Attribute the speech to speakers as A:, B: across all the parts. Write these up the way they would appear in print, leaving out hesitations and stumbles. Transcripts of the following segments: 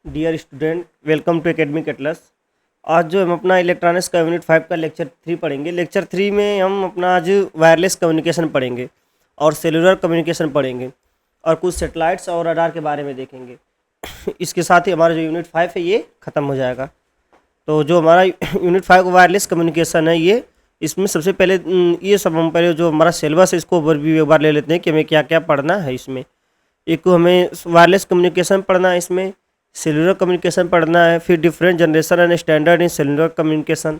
A: Dear student, welcome to Academic Atlas. आज जो हम अपना इलेक्ट्रॉनिक्स का यूनिट 5 का लेक्चर 3 पढ़ेंगे। लेक्चर 3 में हम अपना आज वायरलेस कम्युनिकेशन पढ़ेंगे और सेलुलर कम्युनिकेशन पढ़ेंगे और कुछ सेटेलाइट्स और रडार के बारे में देखेंगे। इसके साथ ही हमारा जो यूनिट 5 है ये ख़त्म हो जाएगा। तो जो हमारा यूनिट 5 वायरलेस कम्युनिकेशन है, ये इसमें सबसे पहले ये सब हम पहले जो हमारा सिलेबस है इसको ओवरव्यू एक बार ले लेते हैं कि हमें क्या क्या पढ़ना है। इसमें एक को हमें वायरलेस कम्युनिकेशन पढ़ना है, इसमें सेलुलर कम्युनिकेशन पढ़ना है, फिर different generation and standard in cellular communication.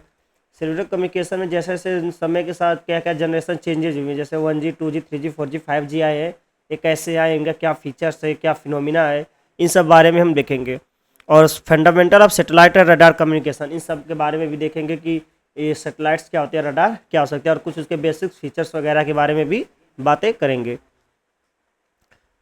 A: Cellular communication में जैसे जैसे समय के साथ क्या क्या जनरेशन चेंजेज हुए, जैसे 1G 2G 3G 4G 5G आए हैं, ये कैसे आए, इनका क्या फीचर्स है, क्या फिनोमिना है, इन सब बारे में हम देखेंगे। और फंडामेंटल ऑफ सेटेलाइट और रडार कम्युनिकेशन, इन सब के बारे में भी देखेंगे कि ये सेटेलाइट्स क्या होते हैं, रडार क्या हो सकते हैं, और कुछ उसके बेसिक फीचर्स वगैरह के बारे में भी बातें करेंगे।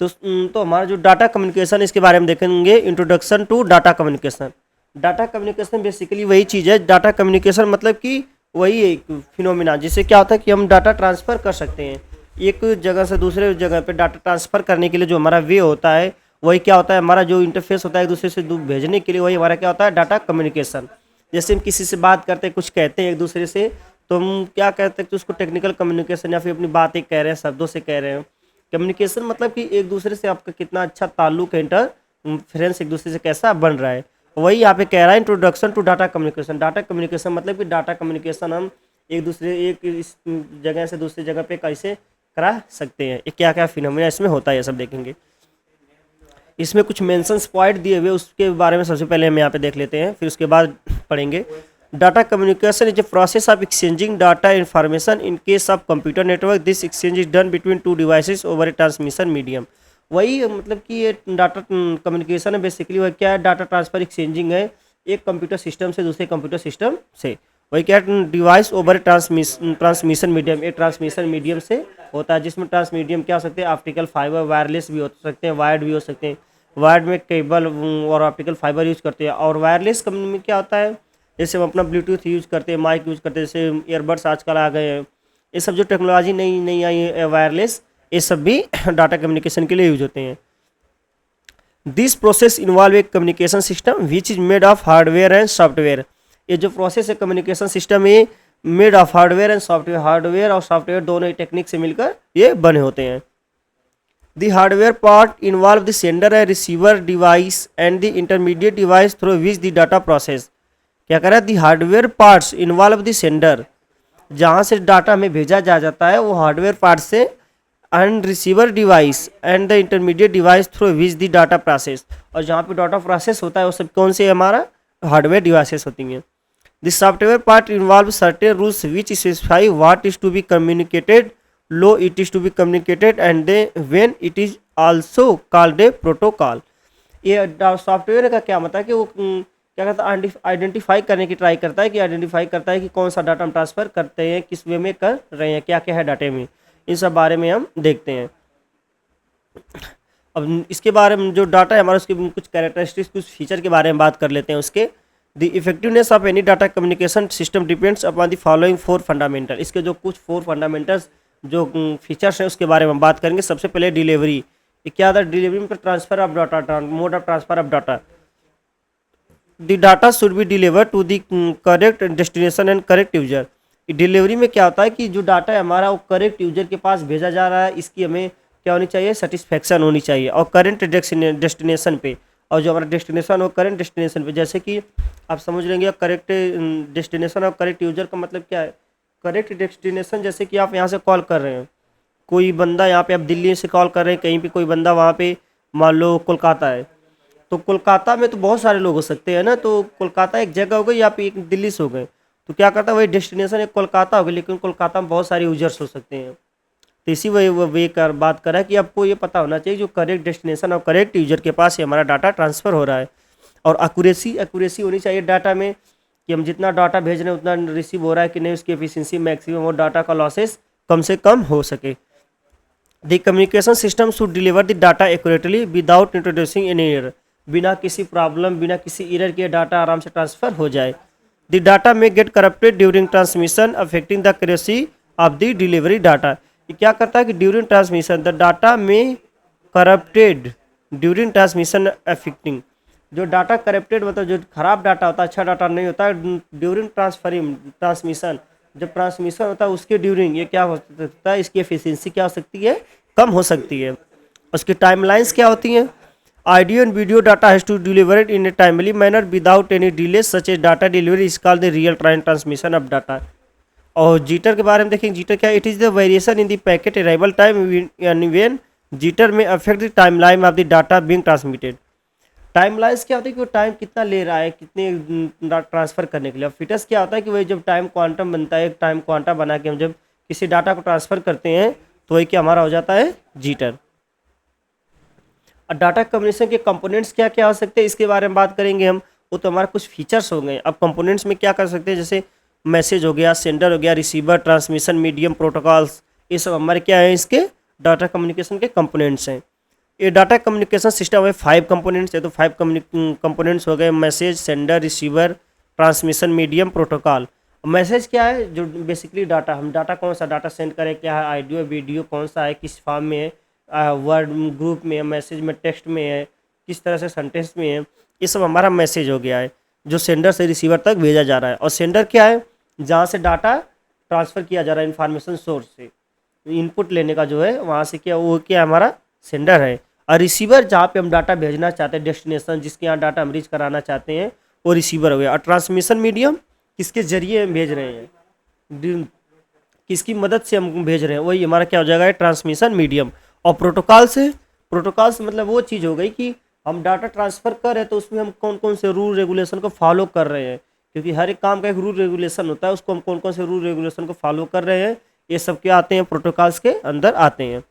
A: तो हमारा जो डाटा कम्युनिकेशन, इसके बारे में देखेंगे। Introduction to data communication. Data communication basically वही चीज़ है। डाटा कम्युनिकेशन मतलब कि वही एक फिनोमिना जिससे क्या होता है कि हम डाटा ट्रांसफ़र कर सकते हैं एक जगह से दूसरे जगह पे। डाटा ट्रांसफ़र करने के लिए जो हमारा वे होता है वही क्या होता है, हमारा जो इंटरफेस होता है एक दूसरे से भेजने के लिए, वही हमारा क्या होता है, डाटा कम्युनिकेशन। जैसे हम किसी से बात करते हैं, कुछ कहते हैं एक दूसरे से, तो हम क्या कहते हैं कि उसको टेक्निकल कम्युनिकेशन या फिर अपनी बातें कह रहे हैं, शब्दों से कह रहे हैं। कम्युनिकेशन मतलब कि एक दूसरे से आपका कितना अच्छा ताल्लुक है, इंटरफेरेंस एक दूसरे से कैसा बन रहा है, वही यहाँ पे कह रहा है introduction to data communication. Data communication मतलब कि डाटा कम्युनिकेशन हम एक इस जगह से दूसरी जगह पे कैसे करा सकते हैं, ये क्या क्या फिनोमिना इसमें होता है, ये सब देखेंगे। इसमें कुछ मेंशंस पॉइंट दिए हुए, उसके बारे में सबसे पहले हम यहाँ पे देख लेते हैं, फिर उसके बाद पढ़ेंगे। Data communication is a process of exchanging data information in case of computer network. This exchange is done between two devices over A transmission medium. वही मतलब कि ये डाटा कम्युनिकेशन है बेसिकली। वह क्या है, डाटा ट्रांसफर एक्सचेंजिंग है एक कंप्यूटर सिस्टम से दूसरे कंप्यूटर सिस्टम से। वही क्या है, डिवाइस ओवर ट्रांसमिशन मीडियम, एक ट्रांसमिशन मीडियम से होता है, जिसमें ट्रांस मीडियम क्या हो सकते हैं, ऑप्टिकल फाइबर, वायरलेस भी हो सकते हैं, वायर्ड भी हो सकते हैं। वायर्ड में केबल और ऑप्टिकल फाइबर यूज करते हैं। और वायरलेस में क्या होता है, जैसे हम अपना ब्लूटूथ यूज करते हैं, माइक यूज करते हैं, जैसे ईयरबड्स आजकल आ गए हैं, ये सब जो टेक्नोलॉजी नई नई आई है वायरलेस, ये सब भी डाटा कम्युनिकेशन के लिए यूज होते हैं। This process involve A communication system which is made of hardware and software. ये जो प्रोसेस है कम्युनिकेशन सिस्टम, ये made of hardware and software, hardware और सॉफ्टवेयर दोनों ही टेक्निक से मिलकर ये बने होते हैं। The hardware part involve the sender and receiver device and the intermediate device through which the data process। क्या कह रहा है, दी hardware parts involve the sender, जहाँ से डाटा हमें भेजा जा जाता है वो हार्डवेयर पार्ट से, and receiver device and the intermediate device through which the data process. और जहाँ पे डाटा प्रोसेस होता है वो सब कौन से हमारा हार्डवेयर डिवाइसेस होती हैं। The software part involve certain rules which specify what is to be communicated, low it is to be communicated and they when it is also called a protocol. ये सॉफ्टवेयर का क्या मतलब है कि वो क्या करता है, आइडेंटिफाई करने की ट्राई करता है, कि आइडेंटिफाई करता है कि कौन सा डाटा हम ट्रांसफ़र करते हैं, किस वे में कर रहे हैं, क्या क्या है डाटे में, इन सब बारे में हम देखते हैं। अब इसके बारे में जो डाटा है हमारा, उसके कुछ कैरेक्टरिस्टिक्स, कुछ फीचर के बारे में बात कर लेते हैं उसके। The effectiveness of any data communication system depends upon the following 4 fundamental. इसके जो कुछ 4 फंडामेंटल्स जो फीचर्स हैं उसके बारे में बात करेंगे। सबसे पहले डिलीवरी, ये क्या था, डिलीवरी में transfer of data, mode of transfer of data. The data should be deliver to the correct destination and correct user. Delivery में क्या होता है कि जो डाटा है हमारा वो करेक्ट यूजर के पास भेजा जा रहा है, इसकी हमें क्या होनी चाहिए, सेटिस्फेक्शन होनी चाहिए, और करेंट डेस्टिनेशन पे, और जो हमारा डेस्टिनेशन हो करेंट डेस्टिनेशन पे। जैसे कि आप समझ लेंगे करेक्ट डेस्टिनेशन और करेक्ट यूजर का मतलब क्या है। करेक्ट डेस्टिनेशन जैसे कि आप यहाँ से कॉल कर रहे हैं, कोई बंदा यहाँ पे आप दिल्ली से कॉल कर रहे हैं, कहीं पे कोई बंदा वहाँ पे मान लो कोलकाता है, तो कोलकाता में तो बहुत सारे लोग हो सकते हैं ना, तो कोलकाता एक जगह हो गई, यहाँ पे एक दिल्ली से हो गए, तो क्या करता है वही डेस्टिनेशन एक कोलकाता हो गई, लेकिन कोलकाता में बहुत सारे यूजर्स हो सकते हैं। तो इसी वही वो वे कर बात करा कि आपको ये पता होना चाहिए जो करेक्ट डेस्टिनेशन और करेक्ट यूजर के पास ही हमारा डाटा ट्रांसफ़र हो रहा है। और एक्यूरेसी होनी चाहिए डाटा में, कि हम जितना डाटा भेज रहे हैं उतना रिसीव हो रहा है कि नहीं, उसकी एफिशिएंसी मैक्सिमम और डाटा का लॉसेस कम से कम हो सके। The communication system should deliver the data accurately without introducing any error. बिना किसी प्रॉब्लम, बिना किसी एरर के डाटा आराम से ट्रांसफ़र हो जाए। The data may get corrupted during transmission affecting the accuracy of the delivery data. ये क्या करता है कि during transmission the data may corrupted during transmission affecting, जो डाटा करप्टेड मतलब जो खराब डाटा होता है, अच्छा डाटा नहीं होता है, ड्यूरिंग ट्रांसमिशन, जब ट्रांसमिशन होता है उसके ड्यूरिंग ये क्या हो सकता है, इसकी एफिशिएंसी क्या हो सकती है, कम हो सकती है। उसकी टाइमलाइंस क्या होती हैं, audio and video data has to delivered in a timely manner without any delay such as data delivery is called the real time transmission of data. और जीटर के बारे में देखेंगे, जीटर क्या, it is the variation in the packet arrival time यानी when jitter may affect the time line of the data being transmitted. Time lines क्या होता है कि वो टाइम कितना ले रहा है, कितने ट्रांसफ़र करने के लिए। फिटस क्या होता है कि वही जब टाइम क्वांटम बनता है, एक टाइम क्वांटम बना के हम जब किसी डाटा को ट्रांसफ़र करते हैं तो वही क्या हमारा हो जाता है जीटर। और डाटा कम्युनिकेशन के कंपोनेंट्स क्या क्या हो सकते हैं इसके बारे में बात करेंगे हम। वो तो हमारा कुछ फीचर्स हो गए। अब कंपोनेंट्स में क्या कर सकते हैं, जैसे मैसेज हो गया, सेंडर हो गया, रिसीवर, ट्रांसमिशन मीडियम, प्रोटोकॉल्स, ये सब हमारे क्या है, इसके डाटा कम्युनिकेशन के कंपोनेंट्स हैं। ये डाटा कम्युनिकेशन सिस्टम है 5 कंपोनेंट्स है, तो 5 कंपोनेंट्स हो गए, message, sender, receiver, transmission medium, protocol. Message क्या है, जो बेसिकली डाटा, हम डाटा कौन सा डाटा सेंड करें, क्या है, ऑडियो वीडियो कौन सा है, किस फॉर्म में है, वर्ड ग्रुप में है, मैसेज में, टेक्स्ट में है, किस तरह से सेंटेंस में है, ये सब हमारा मैसेज हो गया है जो सेंडर से रिसीवर तक भेजा जा रहा है। और सेंडर क्या है, जहाँ से डाटा ट्रांसफ़र किया जा रहा है इन्फॉर्मेशन सोर्स से, इनपुट लेने का जो है वहाँ से क्या, वो क्या हमारा सेंडर है। और रिसीवर जहाँ पे हम डाटा भेजना चाहते हैं, डेस्टिनेशन जिसके यहाँ डाटा हम रीच कराना चाहते हैं, वो रिसीवर हो गया। और ट्रांसमिशन मीडियम किसके जरिए हम भेज रहे हैं, किसकी मदद से हम भेज रहे हैं, वही हमारा क्या हो जाएगा, ट्रांसमिशन मीडियम। और प्रोटोकॉल से मतलब वो चीज़ हो गई कि हम डाटा ट्रांसफ़र कर रहे हैं तो उसमें हम कौन कौन से रूल रेगुलेशन को फॉलो कर रहे हैं, क्योंकि हर एक काम का एक रूल रेगुलेशन होता है, उसको हम कौन कौन से रूल रेगुलेशन को फॉलो कर रहे हैं, ये सब क्या आते हैं, प्रोटोकॉल्स के अंदर आते हैं।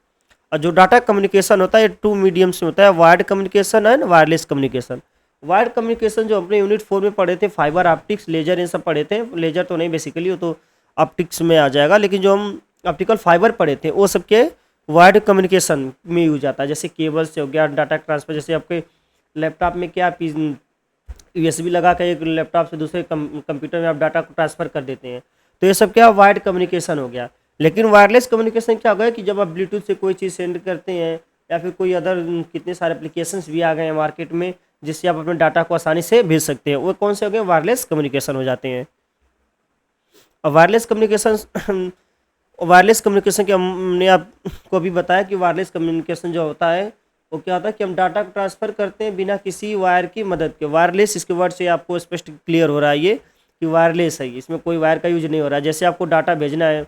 A: और जो डाटा कम्युनिकेशन होता है ये 2 मीडियम्स में होता है, wired communication and wireless communication. Wired communication जो अपने यूनिट 4 में पढ़े थे, फाइबर ऑप्टिक्स, लेजर, ये सब पढ़े थे। लेजर तो नहीं बेसिकली, वो तो ऑप्टिक्स में आ जाएगा, लेकिन जो हम ऑप्टिकल फाइबर पढ़े थे वो सबके वायर्ड कम्युनिकेशन में यूज आता है। जैसे केबल से हो गया डाटा ट्रांसफर, जैसे आपके लैपटॉप में क्या USB लगा कर एक लैपटॉप से दूसरे कंप्यूटर में आप डाटा को ट्रांसफ़र कर देते हैं, तो ये सब क्या वायर्ड कम्युनिकेशन हो गया। लेकिन वायरलेस कम्युनिकेशन क्या हो गया कि जब आप ब्लूटूथ से कोई चीज़ सेंड करते हैं या फिर कोई अदर कितने सारे एप्लीकेशंस भी आ गए हैं मार्केट में जिससे आप अपने डाटा को आसानी से भेज सकते हैं, वो कौन से हो गए, वायरलेस कम्युनिकेशन हो जाते हैं। और वायरलेस कम्युनिकेशन के हमने आपको भी बताया कि वायरलेस कम्युनिकेशन जो होता है वो क्या होता है कि हम डाटा को ट्रांसफ़र करते हैं बिना किसी वायर की मदद के। वायरलेस, इसके वर्ड से आपको स्पष्ट क्लियर हो रहा है ये कि वायरलेस है, इसमें कोई वायर का यूज नहीं हो रहा है। जैसे आपको डाटा भेजना है,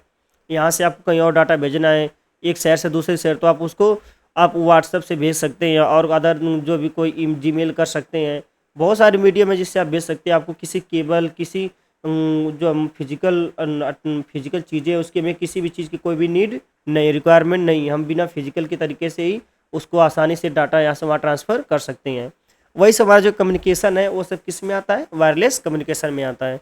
A: यहाँ से आपको कहीं और डाटा भेजना है एक शहर से दूसरे शहर, तो आप उसको आप व्हाट्सएप से भेज सकते हैं और अदर जो भी कोई जीमेल कर सकते हैं। बहुत सारे मीडियम है जिससे आप भेज सकते हैं। आपको किसी केबल, किसी जो हम फिजिकल चीज़ें उसके में किसी भी चीज़ की कोई भी नीड नहीं, रिक्वायरमेंट नहीं, हम बिना फिजिकल के तरीके से ही उसको आसानी से डाटा यहाँ से वहाँ ट्रांसफ़र कर सकते हैं। वही सब हमारा जो कम्युनिकेशन है वो सब किस में आता है, वायरलेस कम्युनिकेशन में आता है।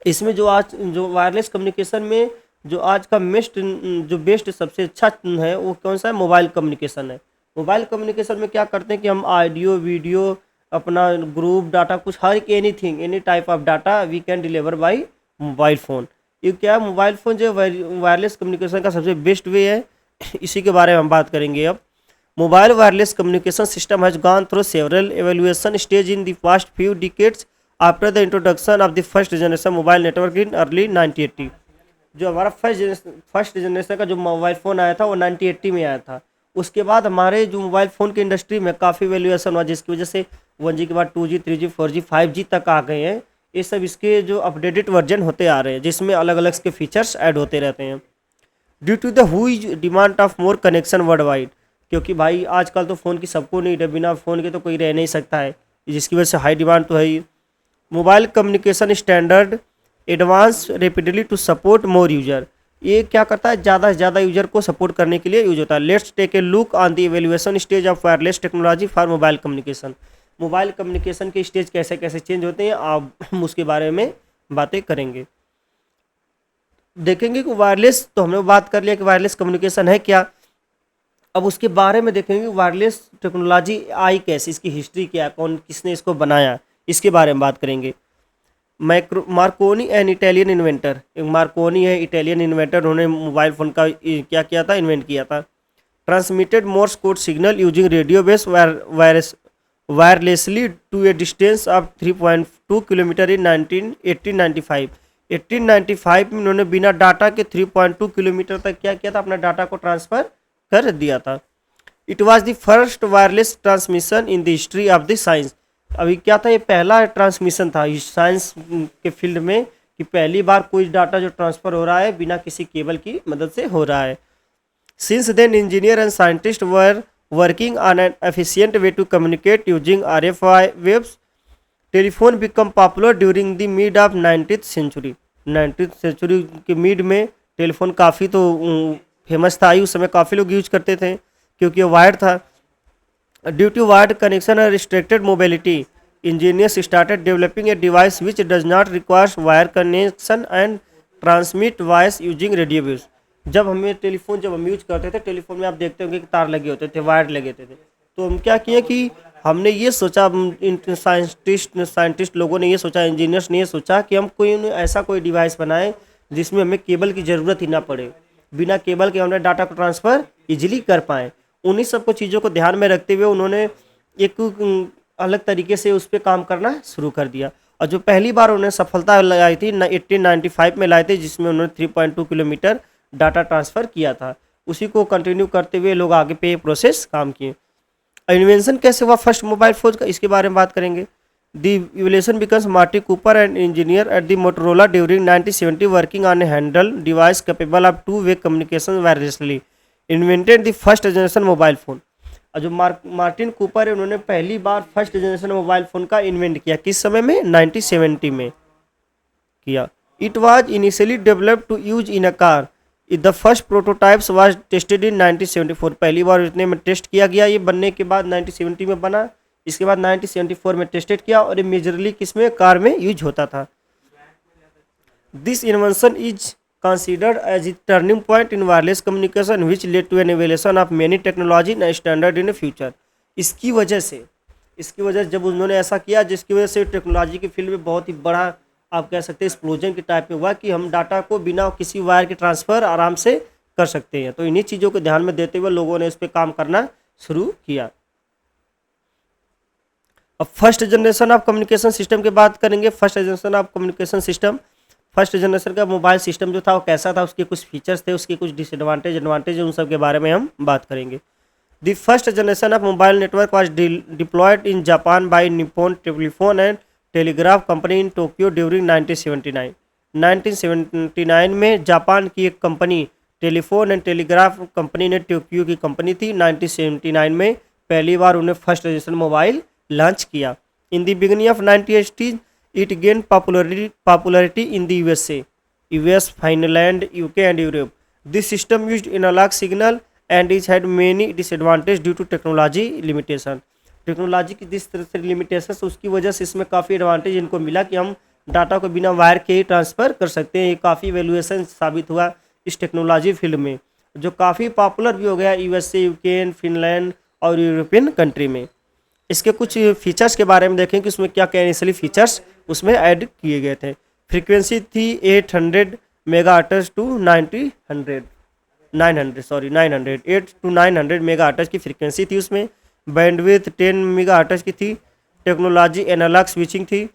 A: इसमें जो वायरलेस कम्युनिकेशन में जो आज का बेस्ट सबसे अच्छा है वो कौन सा है, मोबाइल कम्युनिकेशन है। मोबाइल कम्युनिकेशन में क्या करते हैं कि हम ऑडियो वीडियो अपना ग्रुप डाटा कुछ हर anything any type of data we can deliver by mobile phone. ये क्या, मोबाइल फ़ोन जो वायरलेस कम्युनिकेशन का सबसे बेस्ट वे है, इसी के बारे में हम बात करेंगे अब। Mobile wireless communication system has gone through several evolution stage in the past few decades after the introduction of the first generation mobile network in early 1980। जो हमारा फर्स्ट जनरेशन का जो मोबाइल फ़ोन आया था वो 1980 में आया था। उसके बाद हमारे जो मोबाइल फ़ोन की इंडस्ट्री में काफ़ी वैल्यूएशन हुआ, जिसकी वजह से 1G के बाद 2G 3G 4G 5G तक आ गए हैं। ये सब इसके जो अपडेटेड वर्जन होते आ रहे हैं जिसमें अलग अलग इसके फीचर्स ऐड होते रहते हैं। Due to the huge demand of more connection world wide, क्योंकि भाई आजकल तो फ़ोन की सबको नीड है, बिना फ़ोन के तो कोई रह नहीं सकता है, जिसकी वजह से हाई डिमांड तो है ही। Mobile communication standard advance rapidly to support more user, ये क्या करता है, ज़्यादा से ज़्यादा यूजर को सपोर्ट करने के लिए यूज होता है। Let's take a look on the evaluation stage of wireless technology for mobile communication. Mobile communication के स्टेज कैसे कैसे चेंज होते हैं आप उसके बारे में बातें करेंगे, देखेंगे कि वायरलेस तो हमने बात कर लिया कि वायरलेस कम्युनिकेशन है क्या। अब उसके बारे में देखेंगे वायरलेस टेक्नोलॉजी आई कैसे, इसकी हिस्ट्री क्या, कौन किसने इसको बनाया, इसके बारे में बात करेंगे। मार्कोनी एन इटालियन इन्वेंटर, एक मार्कोनी है इटालियन इन्वेंटर, उन्होंने मोबाइल फ़ोन का क्या किया था, इन्वेंट किया था। Transmitted Morse code signal using radio base wirelessly to a distance of 3.2 kilometre in 1895। 1895 में उन्होंने बिना डाटा के 3.2 किलोमीटर तक क्या किया था, अपना डाटा को ट्रांसफ़र कर दिया था। It was the first wireless transmission in the history of the science. अभी क्या था, ये पहला ट्रांसमिशन था इस साइंस के फील्ड में कि पहली बार कोई डाटा जो ट्रांसफ़र हो रहा है बिना किसी केबल की मदद से हो रहा है। Since then engineer and scientist were working on an efficient way to communicate using RFI waves. Telephone become popular during the mid of 19th century. 19th century के मिड में टेलीफोन काफ़ी तो फेमस था, उस समय काफ़ी लोग यूज करते थे क्योंकि वायर्ड था। ड्यू टू वायर्ड कनेक्शन और restricted mobility, engineers started developing a device which does not requires wire connection and transmit voice using radio waves. जब हम यूज करते थे, टेलीफोन में आप देखते होंगे कि तार लगे होते थे, वायर लगे होते थे। तो हम क्या किए कि हमने ये सोचा, साइंटिस्ट लोगों ने ये सोचा, इंजीनियर्स ने ये सोचा कि हम ऐसा कोई डिवाइस बनाएं जिसमें हमें केबल की ज़रूरत ही ना पड़े, बिना केबल के हमने डाटा को ट्रांसफ़र इजीली कर पाएँ। उन्हीं सब को चीज़ों को ध्यान में रखते हुए उन्होंने एक अलग तरीके से उस पर काम करना शुरू कर दिया। और जो पहली बार उन्होंने सफलता लाई थी 1895 में लाए थे, जिसमें उन्होंने 3.2 किलोमीटर डाटा ट्रांसफ़र किया था। उसी को कंटिन्यू करते हुए लोग आगे पे प्रोसेस काम किए। इन्वेंशन कैसे हुआ फर्स्ट मोबाइल फ़ोन का, इसके बारे में बात करेंगे। The evolution becomes Marty Cooper and engineer at the Motorola during 1970 working on a handle device capable of two way communication wirelessly invented the first generation mobile phone. और जो Martin Cooper है, उन्होंने पहली बार फर्स्ट जनरेशन मोबाइल फ़ोन का invent किया। किस समय में? 1970 में किया। It was initially developed to use in a car. The first prototypes was tested in 1974। पहली बार इतने में टेस्ट किया गया, ये बनने के बाद 1970 में बना। इसके बाद 1974 में टेस्टेड किया और ये मेजरली किस में, कार में यूज होता था। This invention is considered as a turning point in wireless communication which led to an evolution of many technology and standard in the future। इसकी वजह जब उन्होंने ऐसा किया, जिसकी वजह से टेक्नोलॉजी की फील्ड में बहुत ही बड़ा, आप कह सकते हैं, एक्सप्लोजन के टाइप में हुआ कि हम डाटा को बिना किसी वायर के ट्रांसफ़र आराम से कर सकते हैं। तो इन्हीं चीज़ों को ध्यान में देते हुए लोगों ने इस पर काम करना शुरू किया। अब first generation of communication system की बात करेंगे। First generation of communication system, first generation का मोबाइल सिस्टम जो था वो कैसा था, उसके कुछ फीचर्स थे, उसके कुछ डिसएडवांटेज, एडवांटेज, उन सब के बारे में हम बात करेंगे। The first generation of mobile network was deployed in Japan by Nippon telephone and telegraph company in Tokyo during 1979। 1979 में जापान की एक company, telephone and telegraph company ने, टोक्यो की कंपनी थी, 1979 में पहली बार उन्हें फर्स्ट जनरेशन मोबाइल लॉन्च किया। In the beginning of 1980 it gained popularity in the USA, US, Finland, UK and Europe. This system used analog signal and it had many disadvantages due to technology limitation। Technology की जिस तरह से limitations, उसकी वजह से इसमें काफ़ी advantage इनको मिला कि हम डाटा को बिना वायर के ही ट्रांसफ़र कर सकते हैं। ये काफ़ी वैल्यूएशन साबित हुआ इस टेक्नोलॉजी फील्ड में, जो काफ़ी पॉपुलर भी हो गया USA, UK, फिनलैंड और यूरोपियन कंट्री में। इसके कुछ फीचर्स के बारे में देखें कि उसमें क्या क्या इनिशियली फीचर्स उसमें ऐड किए गए थे। फ्रीक्वेंसी थी 800 मेगाहर्ट्ज़ टू 8 to 900 मेगाहर्ट्ज़ की फ्रीक्वेंसी थी उसमें। बैंडविड्थ 10 मेगाहर्ट्ज़ की थी। टेक्नोलॉजी एनालॉग स्विचिंग थी।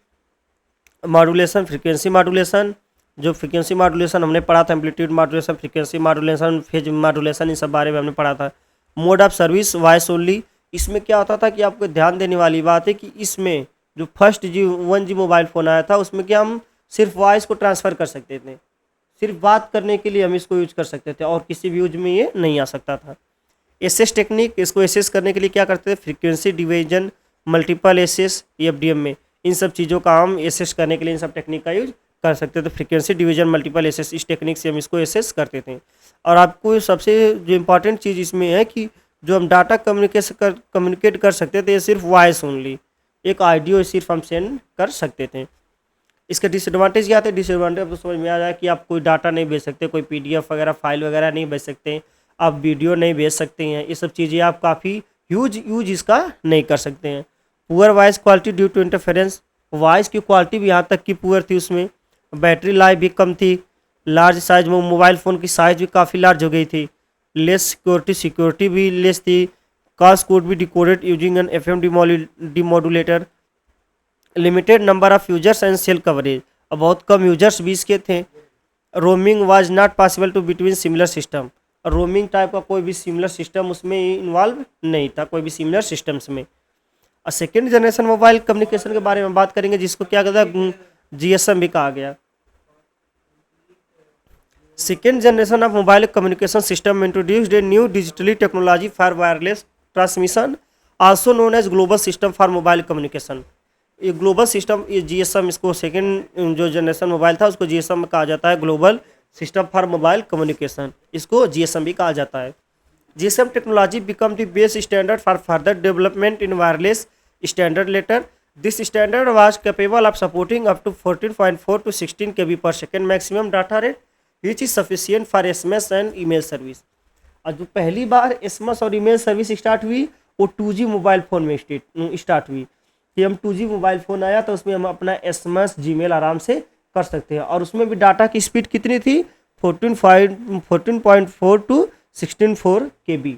A: मॉड्यूलेशन, फ्रीक्वेंसी मॉड्यूलेशन, जो फ्रीक्वेंसी मॉड्यूलेशन हमने पढ़ा था, amplitude modulation, frequency modulation, phase modulation, इन सब बारे में हमने पढ़ा था। Mode of service voice only. इसमें क्या होता था कि आपको ध्यान देने वाली बात है कि इसमें जो फर्स्ट 1G मोबाइल फ़ोन आया था, उसमें क्या हम सिर्फ वॉइस को ट्रांसफ़र कर सकते थे, सिर्फ बात करने के लिए हम इसको यूज कर सकते थे और किसी भी यूज में ये नहीं आ सकता था। एसएस टेक्निक, इसको एसएस करने के लिए क्या करते थे, frequency division, multiple SS, FDM में, इन सब चीज़ों का हम एसएस करने के लिए इन सब टेक्निक का यूज कर सकते थे। फ्रीक्वेंसी डिवीजन, मल्टीपल एसएस, इस टेक्निक से हम इसको एसएस करते थे। और आपको सबसे जो इम्पोर्टेंट चीज़ इसमें है कि जो हम डाटा कम्युनिकेट कर सकते थे, सिर्फ वॉइस ओनली, एक ऑडियो सिर्फ हम सेंड कर सकते थे। इसका डिसएडवांटेज क्या थे? डिसएडवांटेज आपको समझ में आ जाए कि आप कोई डाटा नहीं भेज सकते, कोई पीडीएफ वगैरह फाइल वगैरह नहीं भेज सकते, आप वीडियो नहीं भेज सकते हैं, ये सब चीज़ें आप काफ़ी यूज इसका नहीं कर सकते हैं। Poor voice quality due to interference, voice की क्वालिटी भी यहाँ तक की पुअर थी उसमें। बैटरी लाइफ भी कम थी। लार्ज साइज में मोबाइल फ़ोन की साइज़ भी काफ़ी लार्ज हो गई थी। लेस सिक्योरिटी भी लेस थी। calls could be decoded using an FM demodulator. Limited number of users and cell coverage, अब बहुत कम यूजर्स भी इसके थे. Roaming was not possible to between similar system, roaming type का कोई भी सिमिलर सिस्टम उसमें इन्वॉल्व नहीं था, कोई भी सिमिलर सिस्टम्स में. और सेकेंड जनरेशन मोबाइल कम्युनिकेशन के बारे में बात करेंगे, जिसको क्या कहता है, GSM भी कहा गया. Second generation of mobile communication system introduced a new digitally technology for wireless transmission, also known as global system for mobile communication. ये ग्लोबल सिस्टम, ये GSM, इसको सेकेंड जो जनरेशन मोबाइल था उसको GSM कहा जाता है, global system for mobile communication, इसको GSM भी कहा जाता है. GSM technology become the base standard for further development in wireless standard later. This standard was capable of supporting up to 14.4 to 16 KB per second maximum data rate, which is sufficient for SMS and email service. और जो पहली बार SMS और email service start हुई वो 2G mobile phone में start हुई. कि हम 2G मोबाइल फ़ोन आया तो उसमें हम अपना SMS Gmail आराम से कर सकते हैं, और उसमें भी डाटा की स्पीड कितनी थी, 14.4 to 16.4 KB.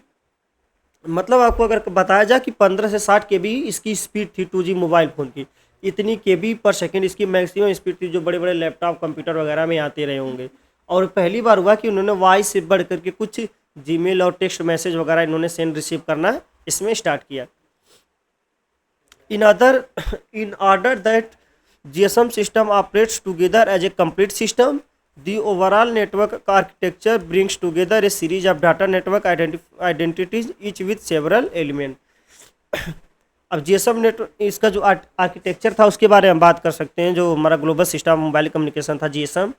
A: मतलब आपको अगर बताया जाए कि 15 से 60 KB इसकी स्पीड थी 2G मोबाइल फ़ोन की, इतनी KB पर सेकेंड इसकी मैक्सिमम स्पीड थी, जो बड़े बड़े लैपटॉप कंप्यूटर वगैरह में आते रहे होंगे. और पहली बार हुआ कि उन्होंने वॉइस से बढ़ करके कुछ Gmail और टेक्स्ट मैसेज वगैरह इन्होंने सेंड रिसीव करना इसमें स्टार्ट किया. In order that GSM system operates together as a complete system, the overall network architecture brings together a series of data network identities, each with several elements. अब GSM network, इसका जो architecture था उसके बारे में बात कर सकते हैं, जो हमारा ग्लोबल सिस्टम मोबाइल कम्युनिकेशन था GSM.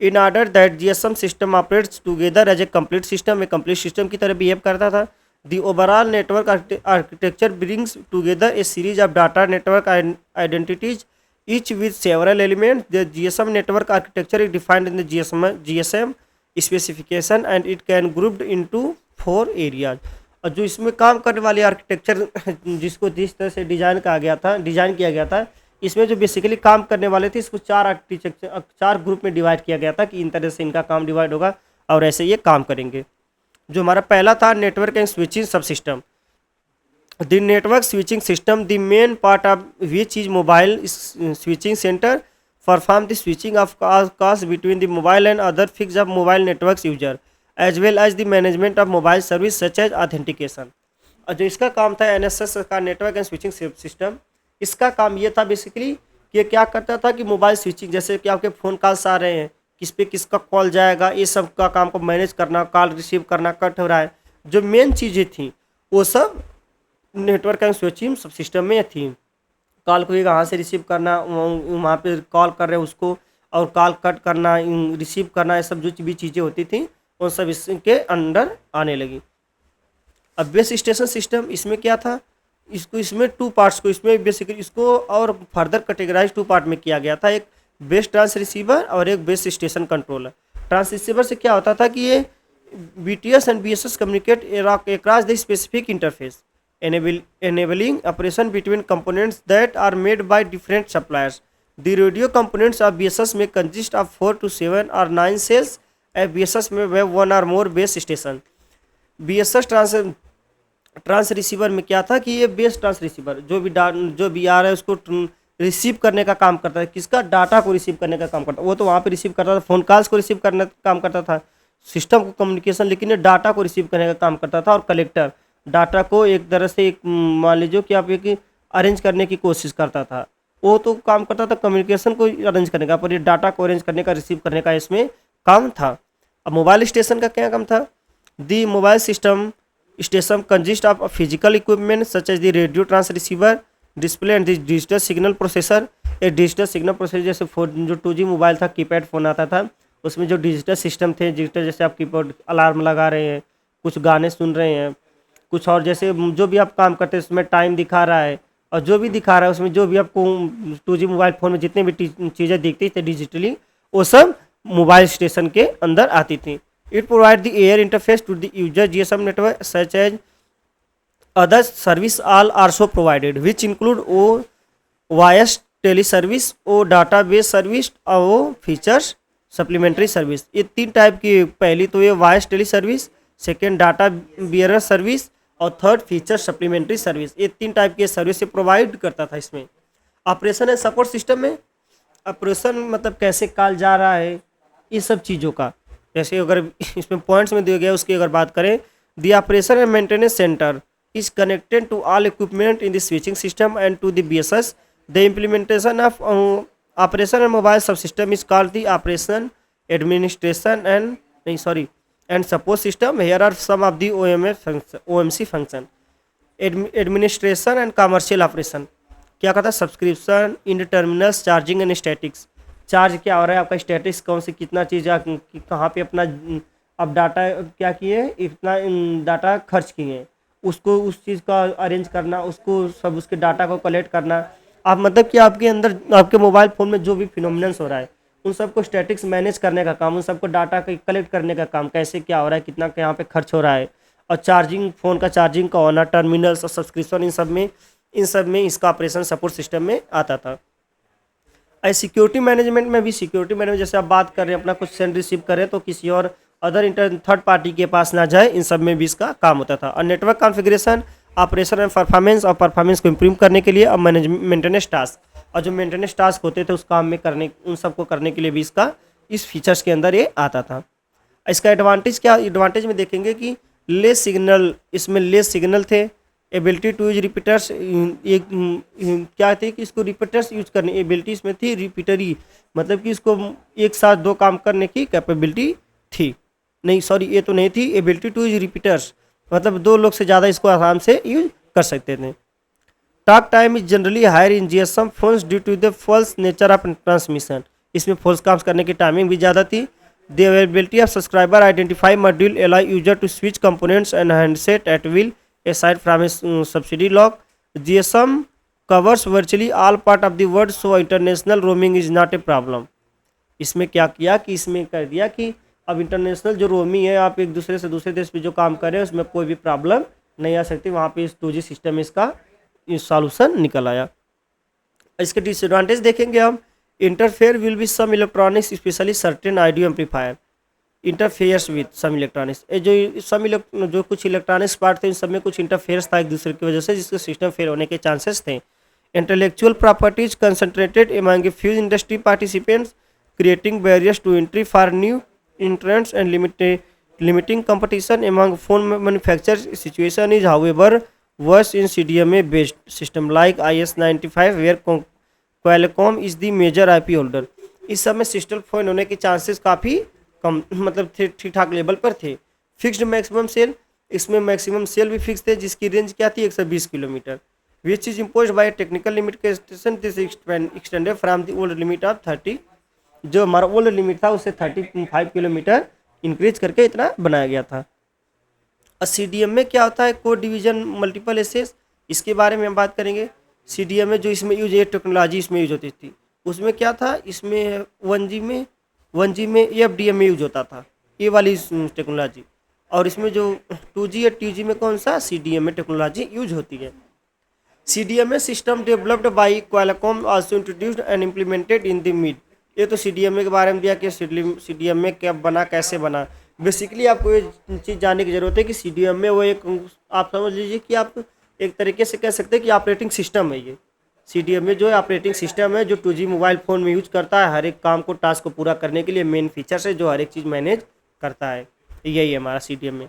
A: In order that GSM system operates together as a complete system, एक कंप्लीट सिस्टम की तरह बिहेव करता था. The overall network architecture brings together a series of data network identities, each with several elements. The GSM network architecture is defined in the GSM specification and it can grouped into 4 areas. और जो इसमें काम करने वाले architecture जिसको जिस तरह से डिज़ाइन किया गया था, इसमें जो बेसिकली काम करने वाले थे इसको 4 ग्रुप में डिवाइड किया गया था कि इन तरह से इनका काम डिवाइड होगा और ऐसे ये काम करेंगे. जो हमारा पहला था network and switching sub system. The network switching system, the main part of which is mobile switching centre, perform the switching of calls between the mobile and other fix of mobile network user as well as the management of mobile service such as authentication. और जो इसका काम था NSS का network and switching system, इसका काम ये था बेसिकली कि क्या करता था कि मोबाइल स्विचिंग, जैसे कि आपके फ़ोन कॉल्स आ रहे हैं, किस पे किसका कॉल जाएगा, ये सब का काम को मैनेज करना, कॉल रिसीव करना, कट हो रहा है, जो मेन चीज़ें थी वो सब network and switching sub system में थी. कॉल को कहाँ से रिसीव करना, वहाँ पे कॉल कर रहे हैं उसको, और कॉल कट करना, रिसीव करना, ये सब जो भी चीज़ें होती थी वो सब इसके अंडर आने लगी. अब बेस स्टेशन सिस्टम, इसमें क्या था, इसमें 2 पार्ट्स को, इसमें बेसिकली इसको और फर्दर कैटेगराइज 2 पार्ट में किया गया था. एक बेस ट्रांस रिसीवर और एक base station controller. Trans receiver से क्या होता था कि ये BTS and BSS communicate across the specific interface, enabling operation between components that are made by different suppliers. The radio components of BSS may consist of 4 to 7 or 9 cells. BSS में वे 1 or more base station. BSS trans receiver में क्या था कि ये base trans receiver जो भी आ रहा है उसको रिसीव करने का काम करता है. किसका, डाटा को रिसीव करने का काम करता है. वो तो वहाँ पे रिसीव करता था, फ़ोन कॉल्स को रिसीव करने का काम करता था सिस्टम को कम्युनिकेशन, लेकिन ये डाटा को रिसीव करने का काम करता था. और कलेक्टर डाटा को एक तरह से मान लीजिए कि आप एक अरेंज करने की कोशिश करता था, वो तो काम करता था कम्युनिकेशन को अरेंज करने का, पर ये डाटा को अरेंज करने का, रिसीव करने का इसमें काम था. अब मोबाइल स्टेशन का क्या काम था, the mobile system station consist of physical equipment such as the radio trans receiver, display and digital signal processor. एक डिजिटल सिग्नल प्रोसेसर, जैसे जो 2G मोबाइल था, कीपैड फ़ोन आता था, उसमें जो डिजिटल सिस्टम थे, डिजिटल जैसे आप कीपैड अलार्म लगा रहे हैं, कुछ गाने सुन रहे हैं, कुछ और जैसे जो भी आप काम करते हैं उसमें टाइम दिखा रहा है, और जो भी दिखा रहा है उसमें जो भी आपको 2G मोबाइल फ़ोन में जितने भी चीज़ें दिखती थी डिजिटली, वो सब मोबाइल स्टेशन के अंदर आती थी. It provide the air interface to the user GSM network such as other service all also provided which include OIS teleservice, database service और फीचर्स सप्लीमेंट्री सर्विस. ये 3 टाइप की, पहली तो ये voice tele service, second data bearer service और third feature supplementary service. ये 3 type की service से प्रोवाइड करता था इसमें। ऑपरेशन एंड सपोर्ट सिस्टम में ऑपरेशन मतलब कैसे कॉल जा रहा है, इस सब चीज़ों का। जैसे अगर इसमें पॉइंट्स में दिया गया उसकी अगर बात करें, the operation and maintenance centre is connected to all equipment in the switching system and to the BSS. The implementation of operation and mobile subsystem is called the operation administration and support system. Here are some of the OMC function. Administration and commercial operation क्या कहता है, subscription in terminals, charging and statics. Charge क्या हो रहा है आपका, statics कौन सी कितना चीज़ कहाँ पे अपना अब डाटा क्या किए, इतना डाटा खर्च किए, उसको उस चीज़ का अरेंज करना, उसको सब उसके डाटा को कलेक्ट करना। आप मतलब कि आपके अंदर आपके मोबाइल फ़ोन में जो भी फिनोमिनल्स हो रहा है उन सबको स्टैटिक्स मैनेज करने का काम, उन सबको डाटा कलेक्ट करने का काम, कैसे क्या हो रहा है, कितना यहाँ पे खर्च हो रहा है। और चार्जिंग, फ़ोन का चार्जिंग का होना, टर्मिनल्स और सब्सक्रिप्शन, इन सब में इसका ऑपरेशन सपोर्ट सिस्टम में आता था। सिक्योरिटी मैनेजमेंट में भी, सिक्योरिटी मैनेजमेंट जैसे आप बात कर रहे हैं अपना कुछ सेंड रिसीव करें तो किसी और अदर थर्ड पार्टी के पास ना जाए, इन सब में भी इसका काम होता था। और network configuration, operation and performance, और परफॉर्मेंस को इम्प्रूव करने के लिए, और मेंटेनेंस टास्क, और जो मेंटेनेंस टास्क होते थे उस काम में करने, उन सबको करने के लिए भी इसका इस फीचर्स के अंदर ये आता था। इसका एडवांटेज क्या, एडवांटेज में देखेंगे कि लेस सिग्नल, इसमें लेस सिग्नल थे, एबिलिटी टू यूज रिपीटर्स, एक क्या थी कि इसको रिपीटर्स यूज करने एबिलिटी इसमें थी, रिपीटरी मतलब कि इसको एक साथ 2 काम करने की कैपेबिलिटी थी, नहीं सॉरी ये तो नहीं थी, एबिलिटी टू यूज रिपीटर्स मतलब 2 लोग से ज़्यादा इसको आराम से यूज कर सकते थे। Talk time is generally higher in GSM phones due to the false nature of transmission, इसमें फॉल्स काम करने की टाइमिंग भी ज़्यादा थी। The availability of subscriber identify module allow user to switch components and handset at will aside from a subsidy lock. GSM covers virtually all part of the world, so international roaming is not a problem. इसमें क्या किया कि इसमें कर दिया कि अब international जो रोमिंग है, आप एक दूसरे से दूसरे देश पे जो काम कर रहे हैं उसमें कोई भी प्रॉब्लम नहीं आ सकती, वहाँ पे इस 2G सिस्टम इसका सॉल्यूशन निकल आया। इसके डिसएडवांटेज देखेंगे हम, interfere will be some electronics specially certain audio amplifier, interferes with some electronics, जो कुछ इलेक्ट्रॉनिक्स पार्ट थे इन सब में कुछ इंटरफेयर्स था एक दूसरे की वजह से, जिसके सिस्टम फेल होने के चांसेस थे। Intellectual properties concentrated among few industry participants, creating barriers to entry for new entrants and limiting competition among phone manufacturers. Situation is however worse in CDMA based system like IS-95 where Qualcomm is the major IP holder. इस समय system phone होने के chances काफ़ी कम मतलब ठीक ठाक level पर थे। फिक्स्ड मैक्सिमम सेल, इसमें मैक्सिमम सेल भी फिक्स थे जिसकी रेंज क्या थी 120 kilometre, which is impose by technical limitation this extended from the old limit of 30, जो हमारा ओल्ड लिमिट था उससे 35 किलोमीटर इंक्रीज करके इतना बनाया गया था। और CDM में क्या होता है, कोड डिवीजन मल्टीपल एसेस, इसके बारे में हम बात करेंगे। CDM में जो इसमें यूज ये टेक्नोलॉजी इसमें यूज होती थी, उसमें क्या था, इसमें 1G में FDM में यूज होता था ये वाली टेक्नोलॉजी, और इसमें जो 2G या 2G में कौन सा CDM में टेक्नोलॉजी यूज होती है। CDMA system developed by Qualcomm also introduced and implemented in the mid. ये तो CDMA के बारे में दिया कि CDMA क्या बना, कैसे बना। बेसिकली आपको ये चीज़ जानने की ज़रूरत है कि CDMA वो एक, आप समझ लीजिए कि आप एक तरीके से कह सकते हैं कि ऑपरेटिंग सिस्टम है। ये CDMA जो है ऑपरेटिंग सिस्टम है जो 2G मोबाइल फ़ोन में यूज करता है हर एक काम को, टास्क को पूरा करने के लिए मेन फीचर्स है जो हर एक चीज़ मैनेज करता है, यही है हमारा CDMA।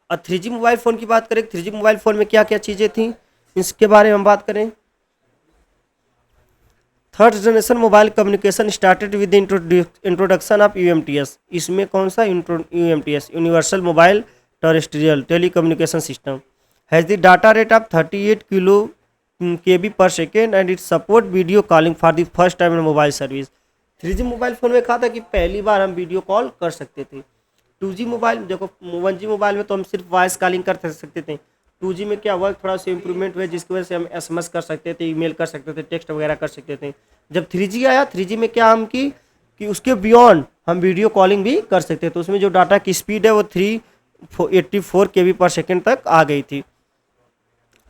A: और 3G मोबाइल फ़ोन की बात करें, 3G मोबाइल फ़ोन में क्या क्या चीज़ें थी इसके बारे में हम बात करें। Third generation mobile communication started with introduction of UMTS। इसमें कौन सा UMTS, universal mobile terrestrial tele communication system, has the data rate of 38 kilo KB per second and it support video calling for the first time in mobile service. 3G mobile phone में कहा था कि पहली बार हम video call कर सकते थे। 2G mobile देखो, 1G मोबाइल में तो हम सिर्फ वॉइस कॉलिंग कर सकते थे। 2G में क्या हुआ, थोड़ा सा इंप्रूवमेंट हुआ जिसकी वजह से हम SMS कर सकते थे, ईमेल कर सकते थे, टेक्स्ट वगैरह कर सकते थे। जब 3G आया, 3G में क्या हम कि उसके बियॉन्ड हम वीडियो कॉलिंग भी कर सकते थे। तो उसमें जो डाटा की स्पीड है वो 384 KB पर सेकेंड तक आ गई थी।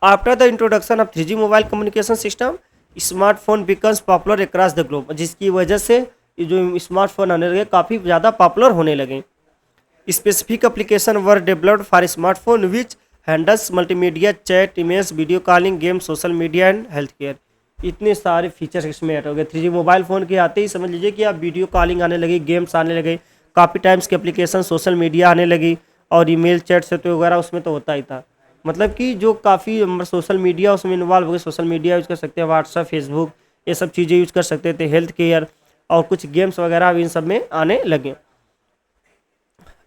A: After the introduction of 3G mobile communication system, smartphone becomes popular across the globe, जिसकी वजह से ये जो स्मार्टफोन आने लगे काफ़ी ज़्यादा पॉपुलर होने लगे। Specific application were developed for smartphone which handles multimedia, chat, image, video calling, game, social media and health care. इतने सारे फीचर्स इसमें ऐड हो गए। 3G मोबाइल फ़ोन के आते ही समझ लीजिए कि आप वीडियो कॉलिंग आने लगी, गेम्स आने लगे, काफ़ी टाइम्स की एप्लीकेशन, सोशल मीडिया आने लगी, और ईमेल, चैट से तो वगैरह उसमें तो होता ही था। मतलब कि जो काफ़ी सोशल मीडिया उसमें इन्वॉल्व हो गए, सोशल मीडिया यूज़ कर सकते हैं, व्हाट्सअप, फेसबुक, ये सब चीज़ें यूज़ कर सकते थे, हेल्थ केयर और कुछ गेम्स वगैरह भी इन सब में आने लगे।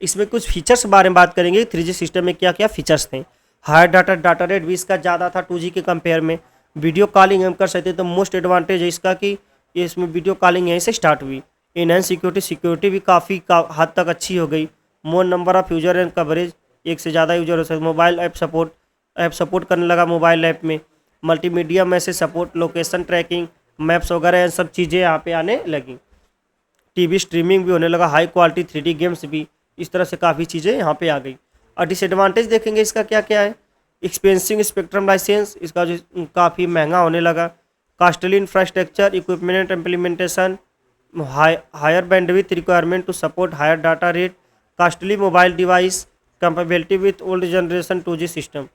A: इसमें कुछ फीचर्स के बारे में बात करेंगे। 3G सिस्टम में क्या क्या फीचर्स थे। हायर डाटा रेट भी इसका ज़्यादा था 2G के कंपेयर में। वीडियो कॉलिंग हम कर सकते, तो मोस्ट एडवांटेज है इसका कि ये इसमें वीडियो कॉलिंग यहीं से स्टार्ट हुई। इनहैंस सिक्योरिटी भी काफ़ी हद तक अच्छी हो गई। मोर number of user and coverage, एक से ज़्यादा यूजर हो सकते। मोबाइल ऐप सपोर्ट करने लगा मोबाइल ऐप में। Multimedia message support, location tracking, maps वगैरह ये सब चीज़ें यहाँ पे आने लगी। टीवी स्ट्रीमिंग भी होने लगा, हाई क्वालिटी 3D गेम्स भी, इस तरह से काफ़ी चीज़ें यहाँ पे आ गई। और डिसएडवांटेज देखेंगे इसका क्या क्या है। एक्सपेंसिव स्पेक्ट्रम लाइसेंस, इसका जो काफ़ी महंगा होने लगा। Costly infrastructure, equipment implementation, higher bandwidth requirement to support higher data rate, costly mobile device, compatibility with old generation 2G system.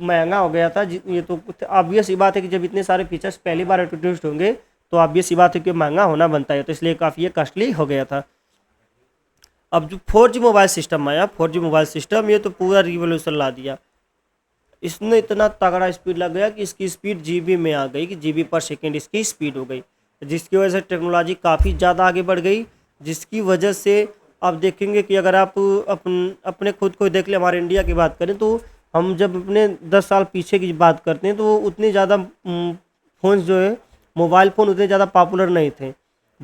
A: महंगा हो गया था ये तो ऑब्वियस ही बात है कि जब इतने सारे फीचर्स पहली बार इंट्रोड्यूस्ड होंगे तो ऑब्वियस ही बात है कि महंगा होना बनता है, तो इसलिए काफ़ी ये कॉस्टली हो गया था। अब जो 4G मोबाइल सिस्टम आया, 4G मोबाइल सिस्टम ये तो पूरा रिवोल्यूशन ला दिया। इसने इतना तगड़ा स्पीड लग गया कि इसकी स्पीड GB में आ गई, कि GB पर सेकेंड इसकी स्पीड हो गई, जिसकी वजह से टेक्नोलॉजी काफ़ी ज़्यादा आगे बढ़ गई। जिसकी वजह से आप देखेंगे कि अगर आप अपने खुद को देख ले, हमारे इंडिया की बात करें तो हम जब अपने 10 साल पीछे की बात करते हैं तो उतने ज़्यादा फ़ोन्स जो है, मोबाइल फ़ोन उतने ज़्यादा पॉपुलर नहीं थे।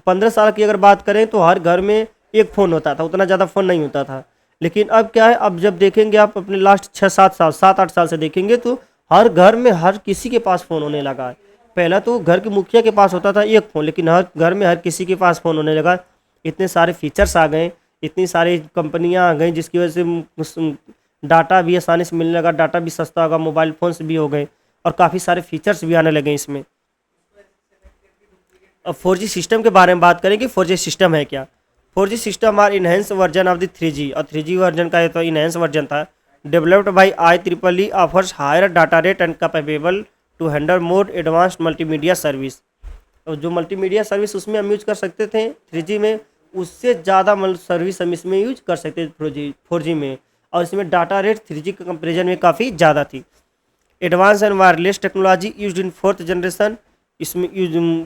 A: 15 साल की अगर बात करें तो हर घर में एक फ़ोन होता था, उतना ज़्यादा फ़ोन नहीं होता था। लेकिन अब क्या है, अब जब देखेंगे आप अपने लास्ट 6-7 साल, 7-8 साल से देखेंगे तो हर घर में हर किसी के पास फ़ोन होने लगा है। पहला तो घर के मुखिया के पास होता था एक फ़ोन, लेकिन हर घर में हर किसी के पास फ़ोन होने लगा। इतने सारे फीचर्स आ गए, इतनी सारी कंपनियां आ गई, जिसकी वजह से डाटा भी आसानी से मिलने लगा, डाटा भी सस्ता होगा, मोबाइल फ़ोन्स भी हो गए और काफ़ी सारे फीचर्स भी आने लगे इसमें। अब 4G सिस्टम के बारे में बात करेंगे। 4G सिस्टम है क्या। 4G system are enhance version of the 3G, और 3G वर्जन का ये तो इनहेंस वर्जन था। Developed by IEEE, offers higher data rate and capable to handle more advanced multimedia service. और जो मल्टीमीडिया सर्विस उसमें हम यूज कर सकते थे 3G में, उससे ज़्यादा सर्विस हम इसमें यूज कर सकते थे 4G में। और इसमें डाटा रेट 3G के कंपेरिजन में काफ़ी ज़्यादा थी। Advance and wireless technology used in 4th generation, इसमें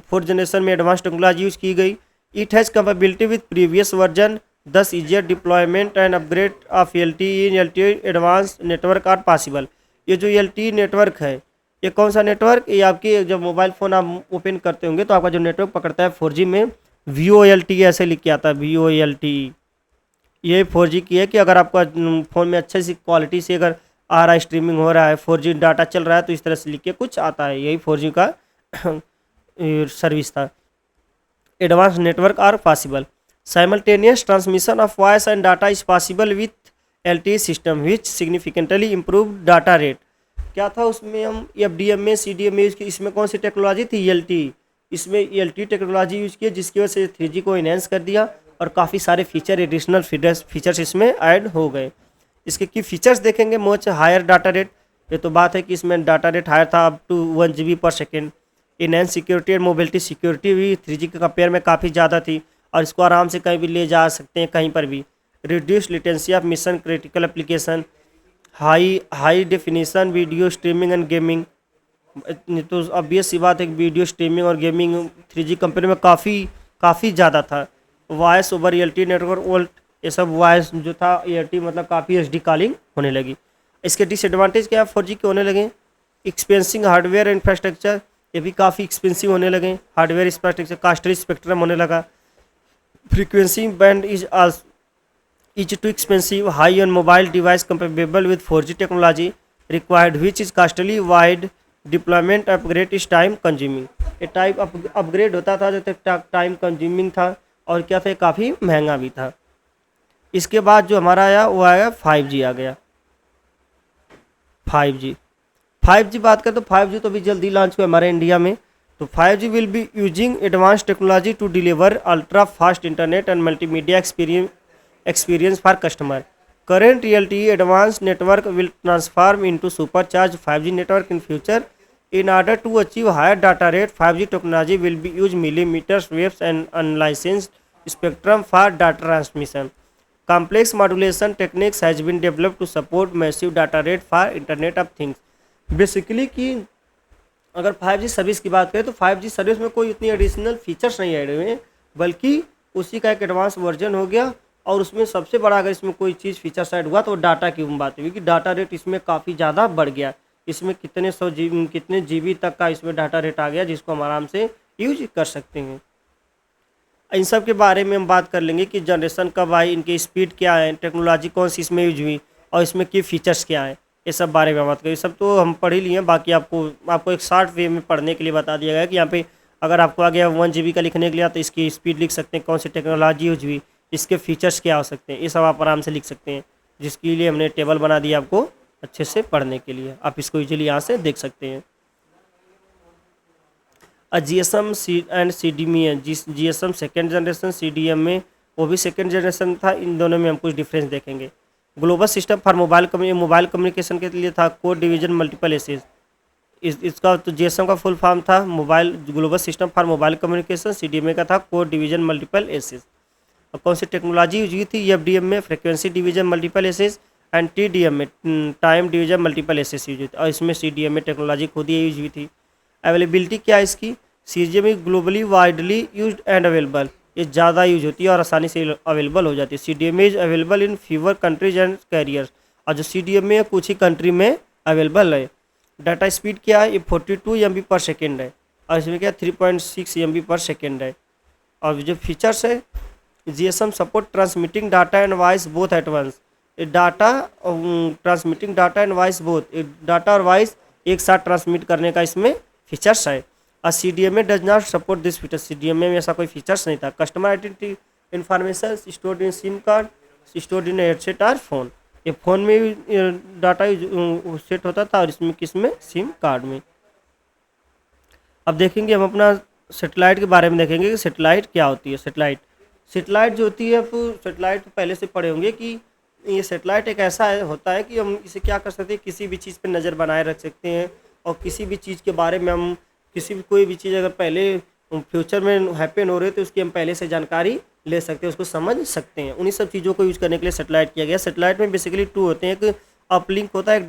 A: 4th जनरेशन में एडवांस टेक्नोलॉजी यूज़ की गई। It has capability with previous version, thus easier deployment and upgrade of LTE in LTE advance network are possible. ये जो LTE network है, ये कौन सा नेटवर्क, ये आपकी जब मोबाइल फ़ोन आप ओपन करते होंगे तो आपका जो नेटवर्क पकड़ता है 4G में VoLTE ऐसे लिख के आता है, VoLTE। ये 4G की है कि अगर आपका फ़ोन में अच्छे से क्वालिटी से अगर आ रहा है, स्ट्रीमिंग हो रहा है, 4G डाटा चल रहा है, तो इस तरह से लिख के कुछ आता है, यही 4G का सर्विस था। Advance network are possible, simultaneous transmission of voice and data is possible with LTE system which significantly improve data rate. क्या था उसमें, हम FDM में CDM में यूज़ की, इसमें कौन सी टेक्नोलॉजी थी, LTE। इसमें LTE टेक्नोलॉजी यूज़ की, जिसकी वजह से 3G को इनहेंस कर दिया और काफ़ी सारे फीचर, एडिशनल फीचर्स इसमें ऐड हो गए। इसके की फीचर्स देखेंगे। मोस्ट हायर डाटा रेट, ये तो बात है कि इसमें डाटा रेट हायर था, अप टू 1 GB पर सेकेंड। इनहेंस सिक्योरिटी और मोबिलिटी, सिक्योरिटी भी 3G के कंपेयर में काफ़ी ज़्यादा थी और इसको आराम से कहीं भी ले जा सकते हैं, कहीं पर भी। Reduce latency of mission critical application, high definition video streaming and gaming. तो ऑब्वियस सी बात है कि वीडियो स्ट्रीमिंग और गेमिंग 3G कंपेयर में काफ़ी ज़्यादा था। Voice over LTE network volt, ये सब वॉइस जो था LTE मतलब काफ़ी HD कॉलिंग होने लगी। इसके डिसएडवांटेज क्या है 4G के होने लगे। एक्सपेंसिव हार्डवेयर इंफ्रास्ट्रक्चर, ये भी काफ़ी एक्सपेंसिव होने लगे। हार्डवेयर इंफ्रास्ट्रक्चर, कॉस्टली स्पेक्ट्रम होने लगा। Frequency band is too expensive, high on mobile device compatible with 4G technology required which is costly, wide deployment upgrade is time consuming. ये type upgrade होता था जो टाइम कंज्यूमिंग था और क्या था, काफ़ी महंगा भी था। इसके बाद जो हमारा आया वो आया 5G आ गया। 5G बात करें तो 5G तो भी जल्दी लॉन्च हुआ हमारे इंडिया में। तो 5G will be using advance technology to deliver ultra fast internet and multimedia experience experience for customer. Current LTE advanced network will transform into supercharged 5G network in future. In order to achieve higher data rate, 5G technology will be use millimeter waves and unlicensed spectrum for data transmission. Complex modulation techniques has been developed to support massive data rate for Internet of Things. Basically कि अगर 5G service की बात करें तो 5G service में कोई इतनी additional features नहीं ऐड हुए हैं, बल्कि उसी का एक एडवांस वर्जन हो गया। और उसमें सबसे बड़ा अगर इसमें कोई चीज़ फीचर्स ऐड हुआ तो डाटा की बात हुई कि डाटा रेट इसमें काफ़ी ज़्यादा बढ़ गया। इसमें कितने GB तक का इसमें डाटा रेट आ गया, जिसको हम आराम से यूज कर सकते हैं। इन सब के बारे में हम बात कर लेंगे कि जनरेशन कब आई, इनकी स्पीड क्या है, टेक्नोलॉजी कौन सी इसमें यूज हुई और इसमें की फीचर्स क्या है, ये सब बारे में बात करें। सब तो हम पढ़ ही लिए हैं, बाकी आपको एक शॉर्ट वे में पढ़ने के लिए बता दिया गया कि यहाँ पे अगर आपको आ गया 1 GB का लिखने के लिए तो इसकी स्पीड लिख सकते हैं, कौन सी टेक्नोलॉजी यूज हुई, इसके फीचर्स क्या हो सकते हैं, ये सब आप आराम से लिख सकते हैं। जिसके लिए हमने टेबल बना दिया आपको अच्छे से पढ़ने के लिए, आप इसको ईजिली यहाँ से देख सकते हैं। GSM एंड CDMA है, GSM सेकेंड जनरेशन, CDMA में वो भी सेकेंड जनरेशन था। इन दोनों में हम कुछ डिफरेंस देखेंगे। Global system for mobile communication के लिए था कोड डिवीजन मल्टीपल एसेस। इसका तो GSM का फुल फॉर्म था mobile global system for mobile communication. CDMA का था कोड डिवीजन मल्टीपल एसेस। और कौन सी टेक्नोलॉजी यूज हुई थी? FDM में frequency division multiple access and TDM में time division multiple access use हुई थी। और इसमें CDMA टेक्नोलॉजी खुद ही यूज हुई थी। अवेलेबिलिटी क्या है इसकी? CDMA globally widely used and available, ये ज़्यादा यूज होती है और आसानी से अवेलेबल हो जाती है। CDMA is available in fever countries and carriers, और जो CDMA है कुछ ही कंट्री में अवेलेबल है। डाटा स्पीड क्या है? ये 42 MB पर सेकेंड है, और इसमें क्या 3.6 MB पर सेकेंड है। और जो फीचर्स है, GSM support transmitting data and voice both at once, transmitting data and voice both, data और वॉइस एक साथ ट्रांसमिट करने का इसमें फीचर्स है। और CDMA does not support this feature, CDMA में ऐसा कोई फीचर्स नहीं था। Customer identity information stored in SIM card, stored in headset और फोन, ये फ़ोन में भी डाटा सेट होता था और इसमें किसमें? सिम कार्ड में। अब देखेंगे हम अपना सेटेलाइट के बारे में देखेंगे कि सेटेलाइट क्या होती है। सेटेलाइट जो होती है, आप सेटेलाइट पहले से पढ़े होंगे कि ये सेटेलाइट एक ऐसा होता है कि हम इसे क्या कर सकते हैं, किसी भी चीज़ पर नज़र बनाए रख सकते हैं, और किसी भी चीज़ के बारे में हम कोई भी चीज़ अगर पहले फ्यूचर में हैपन हो रही है तो उसकी हम पहले से जानकारी ले सकते हैं, उसको समझ सकते हैं। उन्हीं सब चीज़ों को यूज़ करने के लिए सेटेलाइट किया गया। सेटेलाइट में बेसिकली 2 होते हैं, एक अपलिंक होता है, एक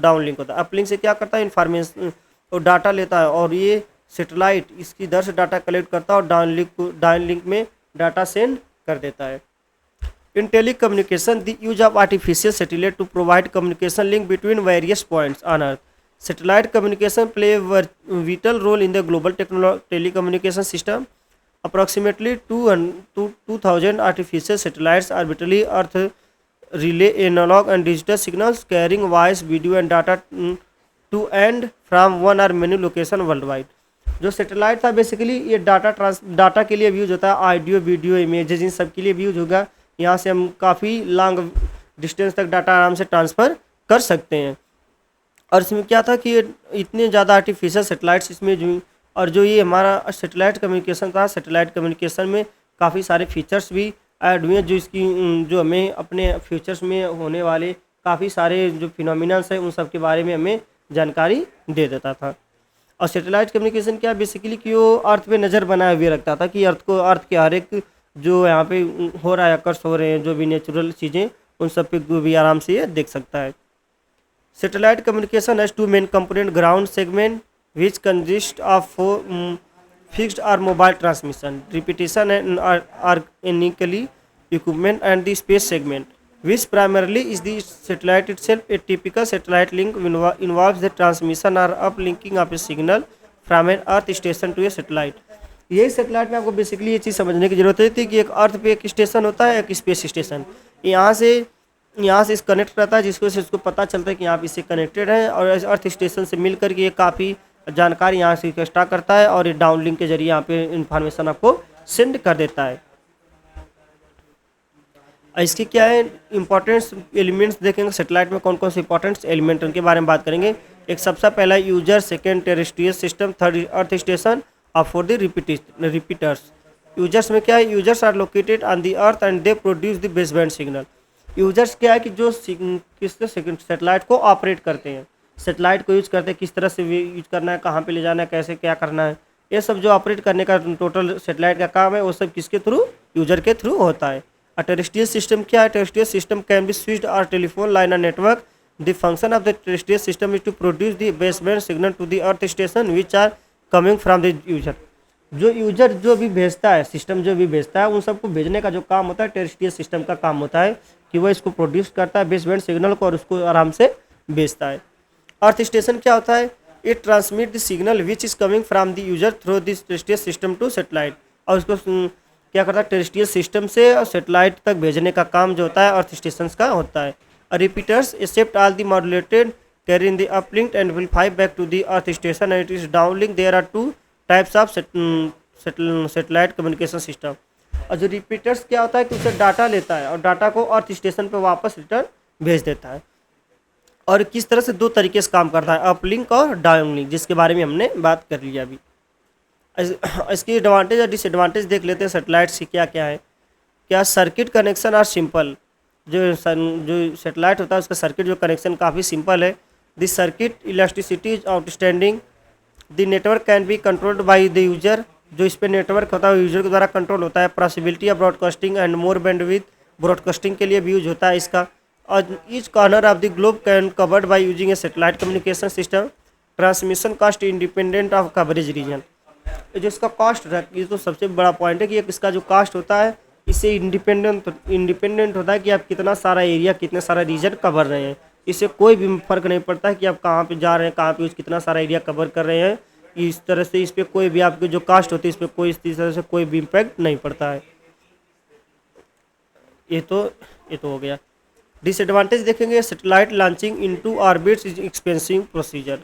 A: डाउन लिंक होता है। अपलिंक से क्या करता है? इन्फॉर्मेशन और डाटा लेता है, और ये सेटेलाइट इसकी दर से डाटा कलेक्ट करता है और डाउन लिंक में डाटा सेंड कर देता है। In telecommunication the use of artificial satellite to provide communication link between various points on earth. Satellite communication play a vital role in the global telecommunication system. Approximately 2,000 artificial satellites orbitally Earth relay analog and digital signals carrying voice, video and data to and from one or many locations worldwide. जो satellite था basically ये data के लिए भी use होता है, audio video images in सब के लिए भी यूज होगा। यहाँ से हम काफ़ी लॉन्ग डिस्टेंस तक डाटा आराम से ट्रांसफ़र कर सकते हैं। और इसमें क्या था कि इतने ज़्यादा आर्टिफिशियल सेटेलाइट्स इसमें जो, और जो ये हमारा सेटेलाइट कम्युनिकेशन था, सेटेलाइट कम्युनिकेशन में काफ़ी सारे फीचर्स भी ऐड हुए हैं जो हमें अपने फ्यूचर्स में होने वाले काफ़ी सारे जो फिनोमिनल्स हैं उन सब के बारे में हमें जानकारी दे देता था। और सेटेलाइट कम्युनिकेशन क्या बेसिकली कि वो अर्थ पे नज़र बनाए हुए रखता था कि अर्थ के हर एक जो यहाँ पे हो रहा है, अकर्स हो रहे हैं, जो भी नेचुरल चीज़ें, उन सब पे भी आराम से ये देख सकता है। Satellite communication has 2 main components: ground segment, which consists of fixed or mobile transmission, repetition and organically equipment, and the space segment, which primarily is the satellite itself. A typical satellite link involves the transmission or uplinking of a signal from an earth station to a satellite. यही satellite में आपको basically ये चीज़ समझने की जरूरत है कि एक अर्थ पे एक स्टेशन होता है, एक स्पेस स्टेशन। यहाँ से इस कनेक्ट रहता है, जिसको से उसको पता चलता है कि आप इससे कनेक्टेड हैं, और अर्थ स्टेशन से मिल कर के ये काफ़ी जानकारी यहाँ से इकट्ठा करता है और ये डाउन लिंक के जरिए यहाँ पे इंफॉर्मेशन आपको सेंड कर देता है। इसके क्या है इंपॉर्टेंट्स एलिमेंट्स देखेंगे, सेटेलाइट में कौन कौन से इंपॉर्टेंट्स एलिमेंट उनके बारे में बात करेंगे। एक सबसे पहला user, second terrestrial system, third earth station और फोर्थ द रिपीटर्स। यूजर्स में क्या है, users are located on the earth and they produce the base band signal. Users क्या है कि जो किस सेटेलाइट को ऑपरेट करते हैं, सेटेलाइट को यूज करते हैं, किस तरह से यूज करना है, कहाँ पे ले जाना है, कैसे क्या करना है, ये सब जो ऑपरेट करने का टोटल सेटेलाइट का काम है वो सब किसके थ्रू, यूजर के थ्रू होता है। और टेरेस्ट्रियल सिस्टम क्या है, terrestrial system can be switched और टेलीफोन लाइन और network. The function of the terrestrial system is to produce the baseband signal to the earth station which are coming from the user. जो user जो भी भेजता है, system जो भी भेजता है, उन सबको भेजने का जो काम होता है टेरेस्ट्रियल सिस्टम का काम होता है कि वह इसको प्रोड्यूस करता है बेसबैंड सिग्नल को और उसको आराम से भेजता है। अर्थ स्टेशन क्या होता है, it transmit the signal which is coming from the user through this terrestrial system to satellite, और उसको क्या करता है टेरेस्ट्रियल सिस्टम से और सेटेलाइट तक भेजने का काम जो होता है अर्थ स्टेशन का होता है। Repeaters accept all the modulated carry in the uplink and amplify back to the earth station and it is downlink. There are two types of satellite communication system. और जो रिपीटर्स क्या होता है कि उसे डाटा लेता है और डाटा को अर्थ स्टेशन पर वापस रिटर्न भेज देता है। और किस तरह से दो तरीके से काम करता है, अपलिंक और डाउनलिंक, जिसके बारे में हमने बात कर लिया अभी। इसकी एडवांटेज और डिसएडवांटेज देख लेते हैं सेटेलाइट्स की क्या क्या है। क्या सर्किट कनेक्शन आर सिंपल, जो सेटेलाइट होता है उसका सर्किट जो कनेक्शन काफ़ी सिंपल है। This circuit elasticity is outstanding. The network can be controlled by the user, जो इस पर नेटवर्क होता है यूजर के द्वारा कंट्रोल होता है। Possibility of broadcasting and more bandwidth, broadcasting के लिए भी यूज होता है इसका। और each corner of the globe can covered by using a satellite communication system. Transmission cost independent of coverage region, जो इसका कॉस्ट ये तो सबसे बड़ा पॉइंट है कि इसका जो कॉस्ट होता है इससे इंडिपेंडेंट होता है कि आप कितना सारा एरिया, कितने सारा रीजन कवर रहे हैं। इससे कोई भी फर्क नहीं पड़ता है कि आप कहाँ पे जा रहे हैं, कहाँ पे कितना सारा एरिया कवर कर रहे हैं। इस तरह से इस पर कोई भी आपकी जो कास्ट होती है इस पर कोई इस तरह से कोई भी इम्पैक्ट नहीं पड़ता है। ये तो हो गया। डिसएडवांटेज देखेंगे, satellite launching into orbits is expensive procedure.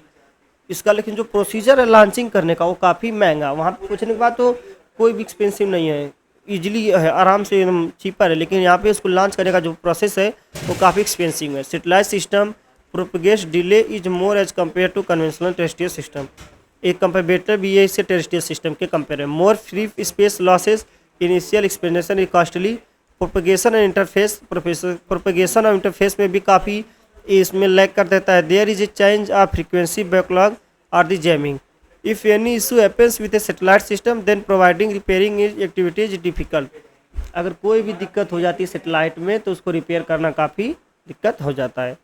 A: इसका लेकिन जो प्रोसीजर है लॉन्चिंग करने का वो काफ़ी महंगा, वहाँ पे पूछने के बाद तो कोई भी एक्सपेंसिव नहीं है, इजीली है, आराम से एकदम चीपर है। लेकिन यहाँ पे इसको लॉन्च करने का जो प्रोसेस है वो काफ़ी एक्सपेंसिव है। Satellite system propagates delay is more as compare to conventional terrestrial system. एक कंपेरेटर भी है इससे टेरेस्ट्रियल सिस्टम के कंपेयर में। More free space losses, initial expenditure is costly. Propagation and interface, propagation और इंटरफेस में भी काफ़ी इसमें लैग कर देता है। There is a change of frequency backlog और the jamming. If any issue happens with a satellite system then providing repairing is activities difficult. अगर कोई भी दिक्कत हो जाती है सेटेलाइट में तो उसको रिपेयर करना काफ़ी दिक्कत हो जाता है।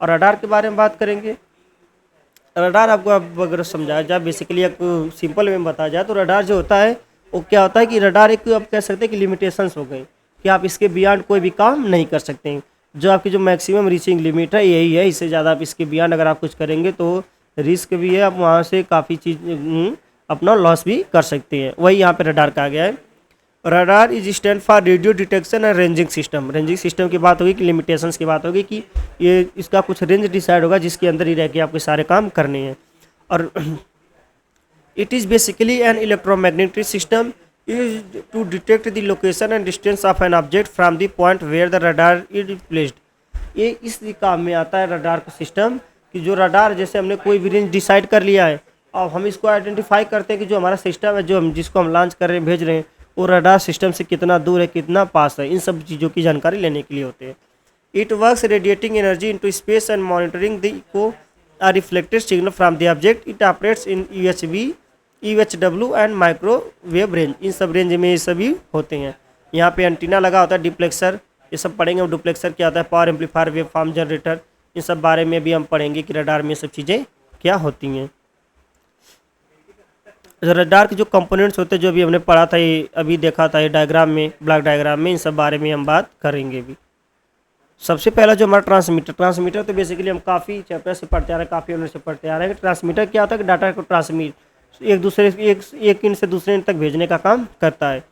A: और रडार के बारे में बात करेंगे। रडार आपको अब अगर समझाया जाए, बेसिकली एक सिंपल में बताया जाए तो रडार जो होता है वो क्या होता है कि रडार एक आप कह सकते हैं कि लिमिटेशंस हो गई कि आप इसके बियॉन्ड कोई भी काम नहीं कर सकते हैं। जो आपकी जो मैक्सिमम रीचिंग लिमिट है यही है, इससे ज़्यादा आप इसके बियॉन्ड अगर आप कुछ करेंगे तो रिस्क भी है, आप वहाँ से काफ़ी चीज़ अपना लॉस भी कर सकते हैं। वही यहाँ पे रडार कहा गया है। Radar is stand for radio detection and ranging system. Ranging system की बात होगी कि लिमिटेशंस की बात होगी कि ये इसका कुछ रेंज डिसाइड होगा जिसके अंदर ही रह के आपके सारे काम करने हैं। और it is basically an electromagnetic system is to detect the location and distance of an object from the point where the radar is placed। ये इस काम में आता है रडार का सिस्टम कि जो रडार जैसे हमने कोई भी रेंज डिसाइड कर लिया है और हम इसको आइडेंटिफाई करते हैं कि जो हमारा सिस्टम है, जो हम जिसको हम लॉन्च कर रहे हैं, भेज रहे हैं, वो रडार सिस्टम से कितना दूर है, कितना पास है, इन सब चीज़ों की जानकारी लेने के लिए होते हैं। It works radiating energy into space and monitoring the echo are reflected signal from the object. It operates in UHV, UHW and microwave range. इन सब रेंज में ये सभी होते हैं। यहाँ पे एंटीना लगा होता है, डिप्लेक्सर, ये सब पढ़ेंगे। डुप्लेक्सर क्या होता है, power amplifier, wave form generator, इन सब बारे में भी हम पढ़ेंगे कि रडार में सब चीज़ें क्या होती हैं। रडार के जो कंपोनेंट्स होते हैं जो भी हमने पढ़ा था, ये अभी देखा था ये डायग्राम में, ब्लॉक डायग्राम में, इन सब बारे में हम बात करेंगे भी। सबसे पहला जो हमारा ट्रांसमीटर तो बेसिकली हम काफ़ी चैप्टर से पढ़ते आ रहे हैं, काफ़ी उन्हें से पढ़ते आ रहे हैं। ट्रांसमीटर क्या होता है कि डाटा को ट्रांसमिट एक इन से दूसरे इन तक भेजने का काम करता है।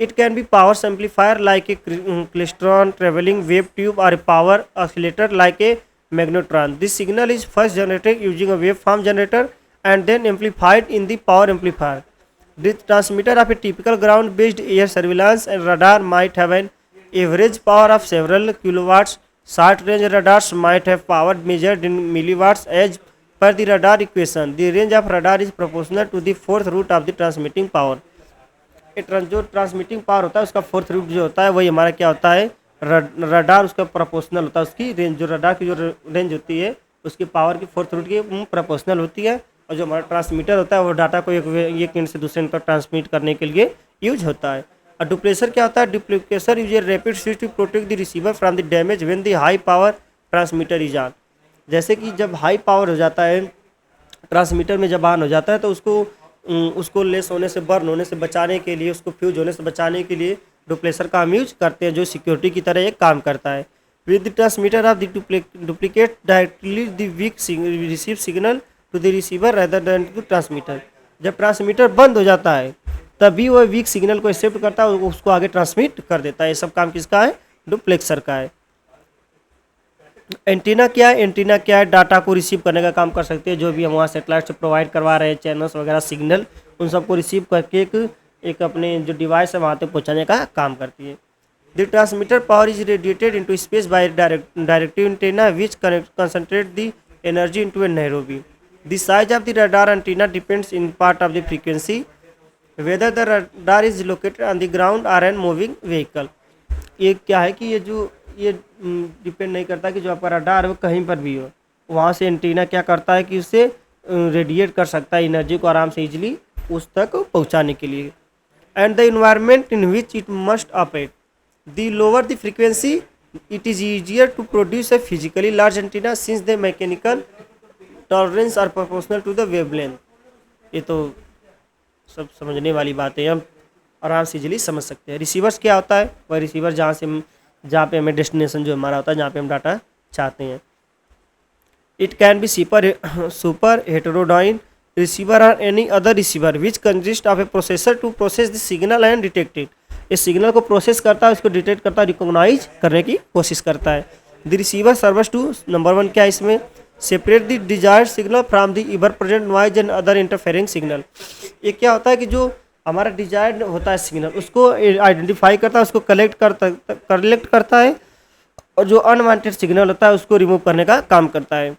A: It can be power amplifier like a klystron, travelling wave tube और a power oscillator like a magnetron. This signal is first generated using a wave form generator and then amplified in the power amplifier. The transmitter of a typical ground-based air surveillance and radar might have an average power of several kilowatts. Short-range radars might have power measured in milliwatts as per the radar equation. The range of radar is proportional to the fourth root of the transmitting power. जो transmitting power होता है उसका fourth root जो होता है वही हमारा क्या होता है, रडार उसका प्रोपोर्शनल होता है, उसकी रेंज जो रडार की जो रेंज होती है उसकी पावर की फोर्थ रूट की प्रोपोर्शनल होती है। और जो हमारा ट्रांसमीटर होता है वो डाटा को एक एंड से दूसरे एंड पर ट्रांसमिट करने के लिए यूज होता है। और डुप्लेसर क्या होता है, duplication use a rapid switch to protect the receiver from the damage when the high power transmitter is on. जैसे कि जब हाई पावर हो जाता है ट्रांसमीटर में जब ऑन हो जाता है तो उसको लेस होने से, बर्न होने से बचाने के लिए, उसको फ्यूज होने से बचाने के लिए डुप्लेसर का हम यूज करते हैं, जो सिक्योरिटी की तरह एक काम करता है। With the transmitter off the duplicate directly the weak receive signal to the receiver rather than to transmitter. जब ट्रांसमीटर बंद हो जाता है तभी वह वीक सिग्नल को एक्सेप्ट करता है और उसको आगे ट्रांसमिट कर देता है। ये सब काम किसका है, डुप्लेक्सर का है। एंटीना क्या है, एंटीना क्या है, डाटा को रिसीव करने का काम कर सकते हैं, जो भी हम वहाँ सेटेलाइट से प्रोवाइड करवा रहे हैं चैनल्स वगैरह सिग्नल, उन सबको रिसीव करके एक अपने जो डिवाइस है वहाँ तक पहुँचाने का काम करती है। The transmitter power is radiated into space by directive antenna which concentrate the energy into a narrow beam. The size of the radar antenna depends in part of the frequency whether the radar is located on the ground और an moving vehicle. ये क्या है कि ये depend नहीं करता कि जो आपका रडार है वो कहीं पर भी हो, वहाँ से एंटीना क्या करता है कि उससे रेडिएट कर सकता है एनर्जी को आराम से इजीली उस तक पहुँचाने के लिए। And the environment in which it must operate, the lower the frequency it is easier to produce a physically large antenna since the mechanical tolerance are proportional to the wavelength. ये तो सब समझने वाली बात है, हम आराम से इजीली समझ सकते हैं। रिसीवर्स क्या होता है, वह रिसीवर जहाँ पे हमें डेस्टिनेशन जो हमारा होता है, जहाँ पे हम डाटा चाहते हैं। It can be super heterodyne receiver और any other receiver which consist of a processor to process the signal and detect it. इस सिग्नल को प्रोसेस करता है, उसको डिटेक्ट करता है, रिकॉग्नाइज करने की कोशिश करता है। The receiver servers two, number 1 क्या है इसमें, separate the desired signal from the ever present noise and other interfering signal. ये क्या होता है कि जो हमारा डिजायर्ड होता है सिग्नल उसको आइडेंटिफाई करता है, उसको कलेक्ट करता है, और जो अनवांटेड सिग्नल होता है उसको रिमूव करने का काम करता है।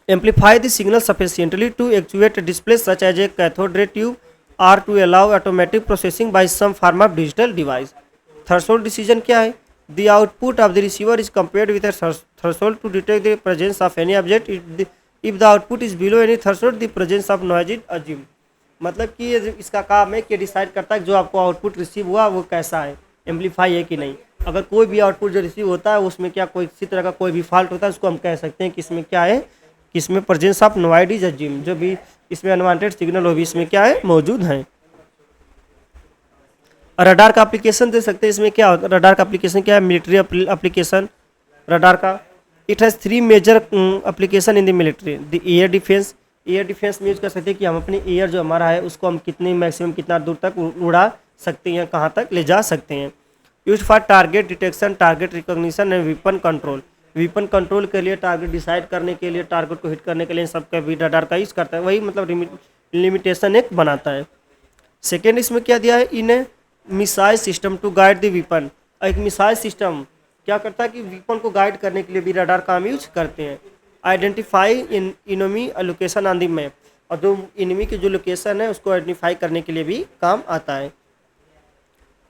A: Amplify the signal sufficiently to actuate display such as a cathode ray tube or to allow automatic processing by some form of digital device. Threshold decision क्या है, the output of the receiver is compared with threshold to detect the presence of any object. If the output is below any threshold the presence of noise is assume. मतलब कि ये इसका काम है कि decide करता है कि जो आपको आउटपुट रिसीव हुआ वो कैसा है, एम्पलीफाई है कि नहीं। अगर कोई भी आउटपुट जो रिसीव होता है उसमें क्या कोई किसी तरह का कोई भी फॉल्ट होता है, उसको हम कह सकते हैं कि इसमें क्या है, कि इसमें presence of noise is assume, जो भी इसमें अनवांटेड सिग्नल हो भी इसमें क्या है, मौजूद है। रडार का एप्लीकेशन दे सकते हैं, इसमें क्या होता है, रडार का एप्लीकेशन क्या है, मिलिट्री एप्लीकेशन रडार का। It has 3 major application in the military. The air defence, air defence में यूज कर सकते हैं कि हम अपने एयर जो हमारा है उसको हम मैक्सिमम कितना दूर तक उड़ा सकते हैं, कहाँ तक ले जा सकते हैं। Use for target detection, target recognition and weapon control. Weapon control के लिए, टारगेट डिसाइड करने के लिए, टारगेट को हिट करने के लिए सब का भी रडार का यूज करता है, वही मतलब लिमिटेशन एक बनाता है। सेकेंड इसमें क्या दिया है, in missile system to guide the weapon. एक मिसाइल सिस्टम क्या करता है कि वेपन को गाइड करने के लिए भी रडार का हम यूज करते हैं। Identify enemy location on the map, और जो इनमी की जो लोकेशन है उसको आइडेंटिफाई करने के लिए भी काम आता है।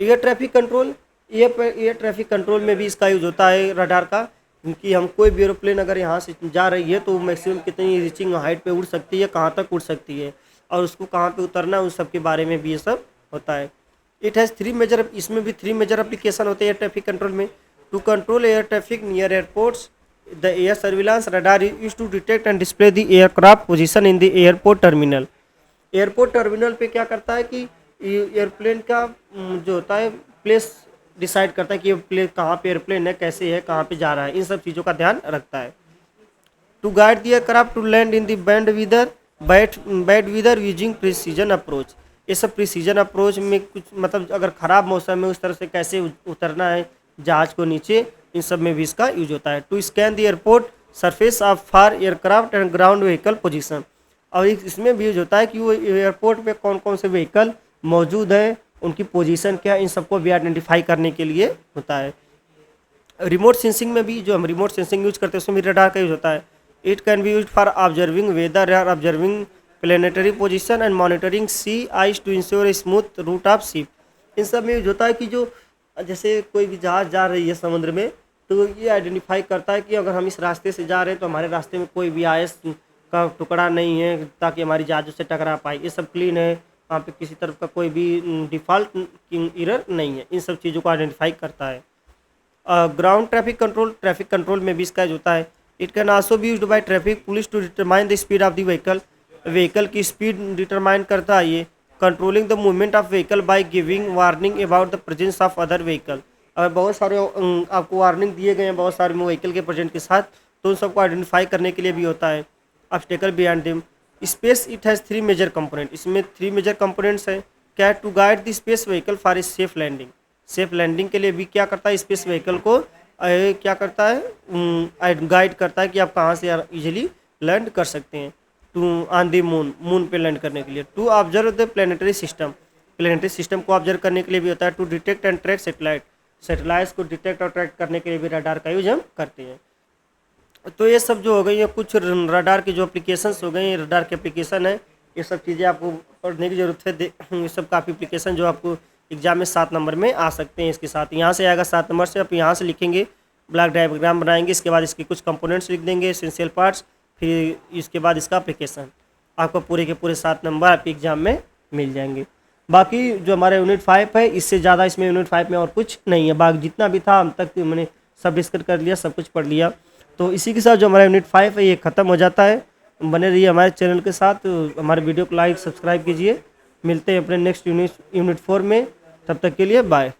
A: Air traffic control, air traffic control में भी इसका यूज होता है रडार का, क्योंकि हम कोई भी एरोप्लेन अगर यहाँ से जा रही है तो मैक्सिमम कितनी रीचिंग हाइट पे उड़ सकती है, कहाँ तक उड़ सकती है, और उसको कहाँ पे उतरना है, उस सब के बारे में भी ये सब होता है। इट हैज़ 3 मेजर, इसमें भी 3 मेजर एप्लीकेशन होते हैं एयर ट्रैफिक कंट्रोल में। To control air traffic near airports, the air surveillance radar use to detect and display the aircraft position in the airport terminal. Airport terminal पे क्या करता है कि एयरप्लेन का जो होता है प्लेस डिसाइड करता है कि ये प्लेस कहाँ पे एयरप्लेन है, कैसे है, कहाँ पे जा रहा है, इन सब चीज़ों का ध्यान रखता है। To guide the aircraft to land in the bad weather using precision approach. ये सब प्रिसीजन अप्रोच में कुछ मतलब अगर ख़राब मौसम में उस तरह से कैसे उतरना है जहाज को नीचे, इन सब में भी इसका यूज होता है। To scan the airport surface of for aircraft and ground vehicle position. और इसमें भी यूज होता है कि वो एयरपोर्ट पे कौन कौन से व्हीकल मौजूद है, उनकी पोजीशन क्या, इन सबको भी आइडेंटिफाई करने के लिए होता है। रिमोट सेंसिंग में भी जो हम रिमोट सेंसिंग यूज करते हैं उसमें भी रडार का यूज होता है। It can be use for observing weather और observing planetary position and monitoring sea ice to ensure smooth route of ship. इन सब में यूज होता है कि जो जैसे कोई भी जहाज़ जा रही है समुद्र में, तो ये आइडेंटिफाई करता है कि अगर हम इस रास्ते से जा रहे हैं तो हमारे रास्ते में कोई भी आइस का टुकड़ा नहीं है ताकि हमारी जहाज़ उससे टकरा पाए, ये सब क्लीन है, वहाँ पे किसी तरफ का कोई भी डिफ़ॉल्ट एरर नहीं है, इन सब चीज़ों को आइडेंटिफाई करता है। ग्राउंड ट्रैफिक कंट्रोल में भी इसका यूज होता है। It can also be used by traffic police to determine the speed of the vehicle की स्पीड डिटरमाइन करता है ये। Controlling the movement of vehicle by giving warning about the presence of other vehicle. अगर बहुत सारे आपको warning दिए गए हैं बहुत सारे व्हीकल के प्रेजेंट के साथ, तो उन सबको आइडेंटिफाई करने के लिए भी होता है। Obstacle behind them space, it has 3 major component, इसमें 3 मेजर कंपोनेंट्स हैं। क्या, to guide the space vehicle for a safe landing, safe landing के लिए भी क्या करता है, स्पेस व्हीकल को क्या करता है, गाइड करता है कि आप कहाँ से इजीली लैंड कर सकते हैं। टू ऑन द मून पे लैंड करने के लिए। To observe the planetary system को ऑब्जर्व करने के लिए भी होता है। To detect and track satellites को डिटेक्ट और ट्रैक करने के लिए भी रडार का यूज हम करते हैं। तो ये सब जो हो गई है कुछ रडार की जो एप्लीकेशंस हो गई, रडार के एप्लीकेशन है, ये सब चीज़ें आपको पढ़ने की ज़रूरत है। ये सब काफ़ी एप्लीकेशन जो आपको एग्जाम में 7 नंबर में आ सकते हैं। इसके साथ यहाँ से आएगा 7 नंबर से, आप यहाँ से लिखेंगे, ब्लॉक डायग्राम बनाएंगे, इसके बाद इसके कुछ कंपोनेंट्स लिख देंगे, एसेंशियल पार्ट्स, फिर इसके बाद इसका एप्लीकेशन, आपको पूरे के पूरे 7 नंबर आपके एग्जाम में मिल जाएंगे। बाकी जो हमारे यूनिट 5 है, इससे ज़्यादा इसमें यूनिट 5 में और कुछ नहीं है। बाकी जितना भी था अब तक मैंने सब डिस्कस कर लिया, सब कुछ पढ़ लिया। तो इसी के साथ जो हमारा यूनिट 5 है ये ख़त्म हो जाता है। बने रहिए हमारे चैनल के साथ, हमारे वीडियो को लाइक सब्सक्राइब कीजिए। मिलते हैं अपने नेक्स्ट यूनिट 4 में, तब तक के लिए बाय।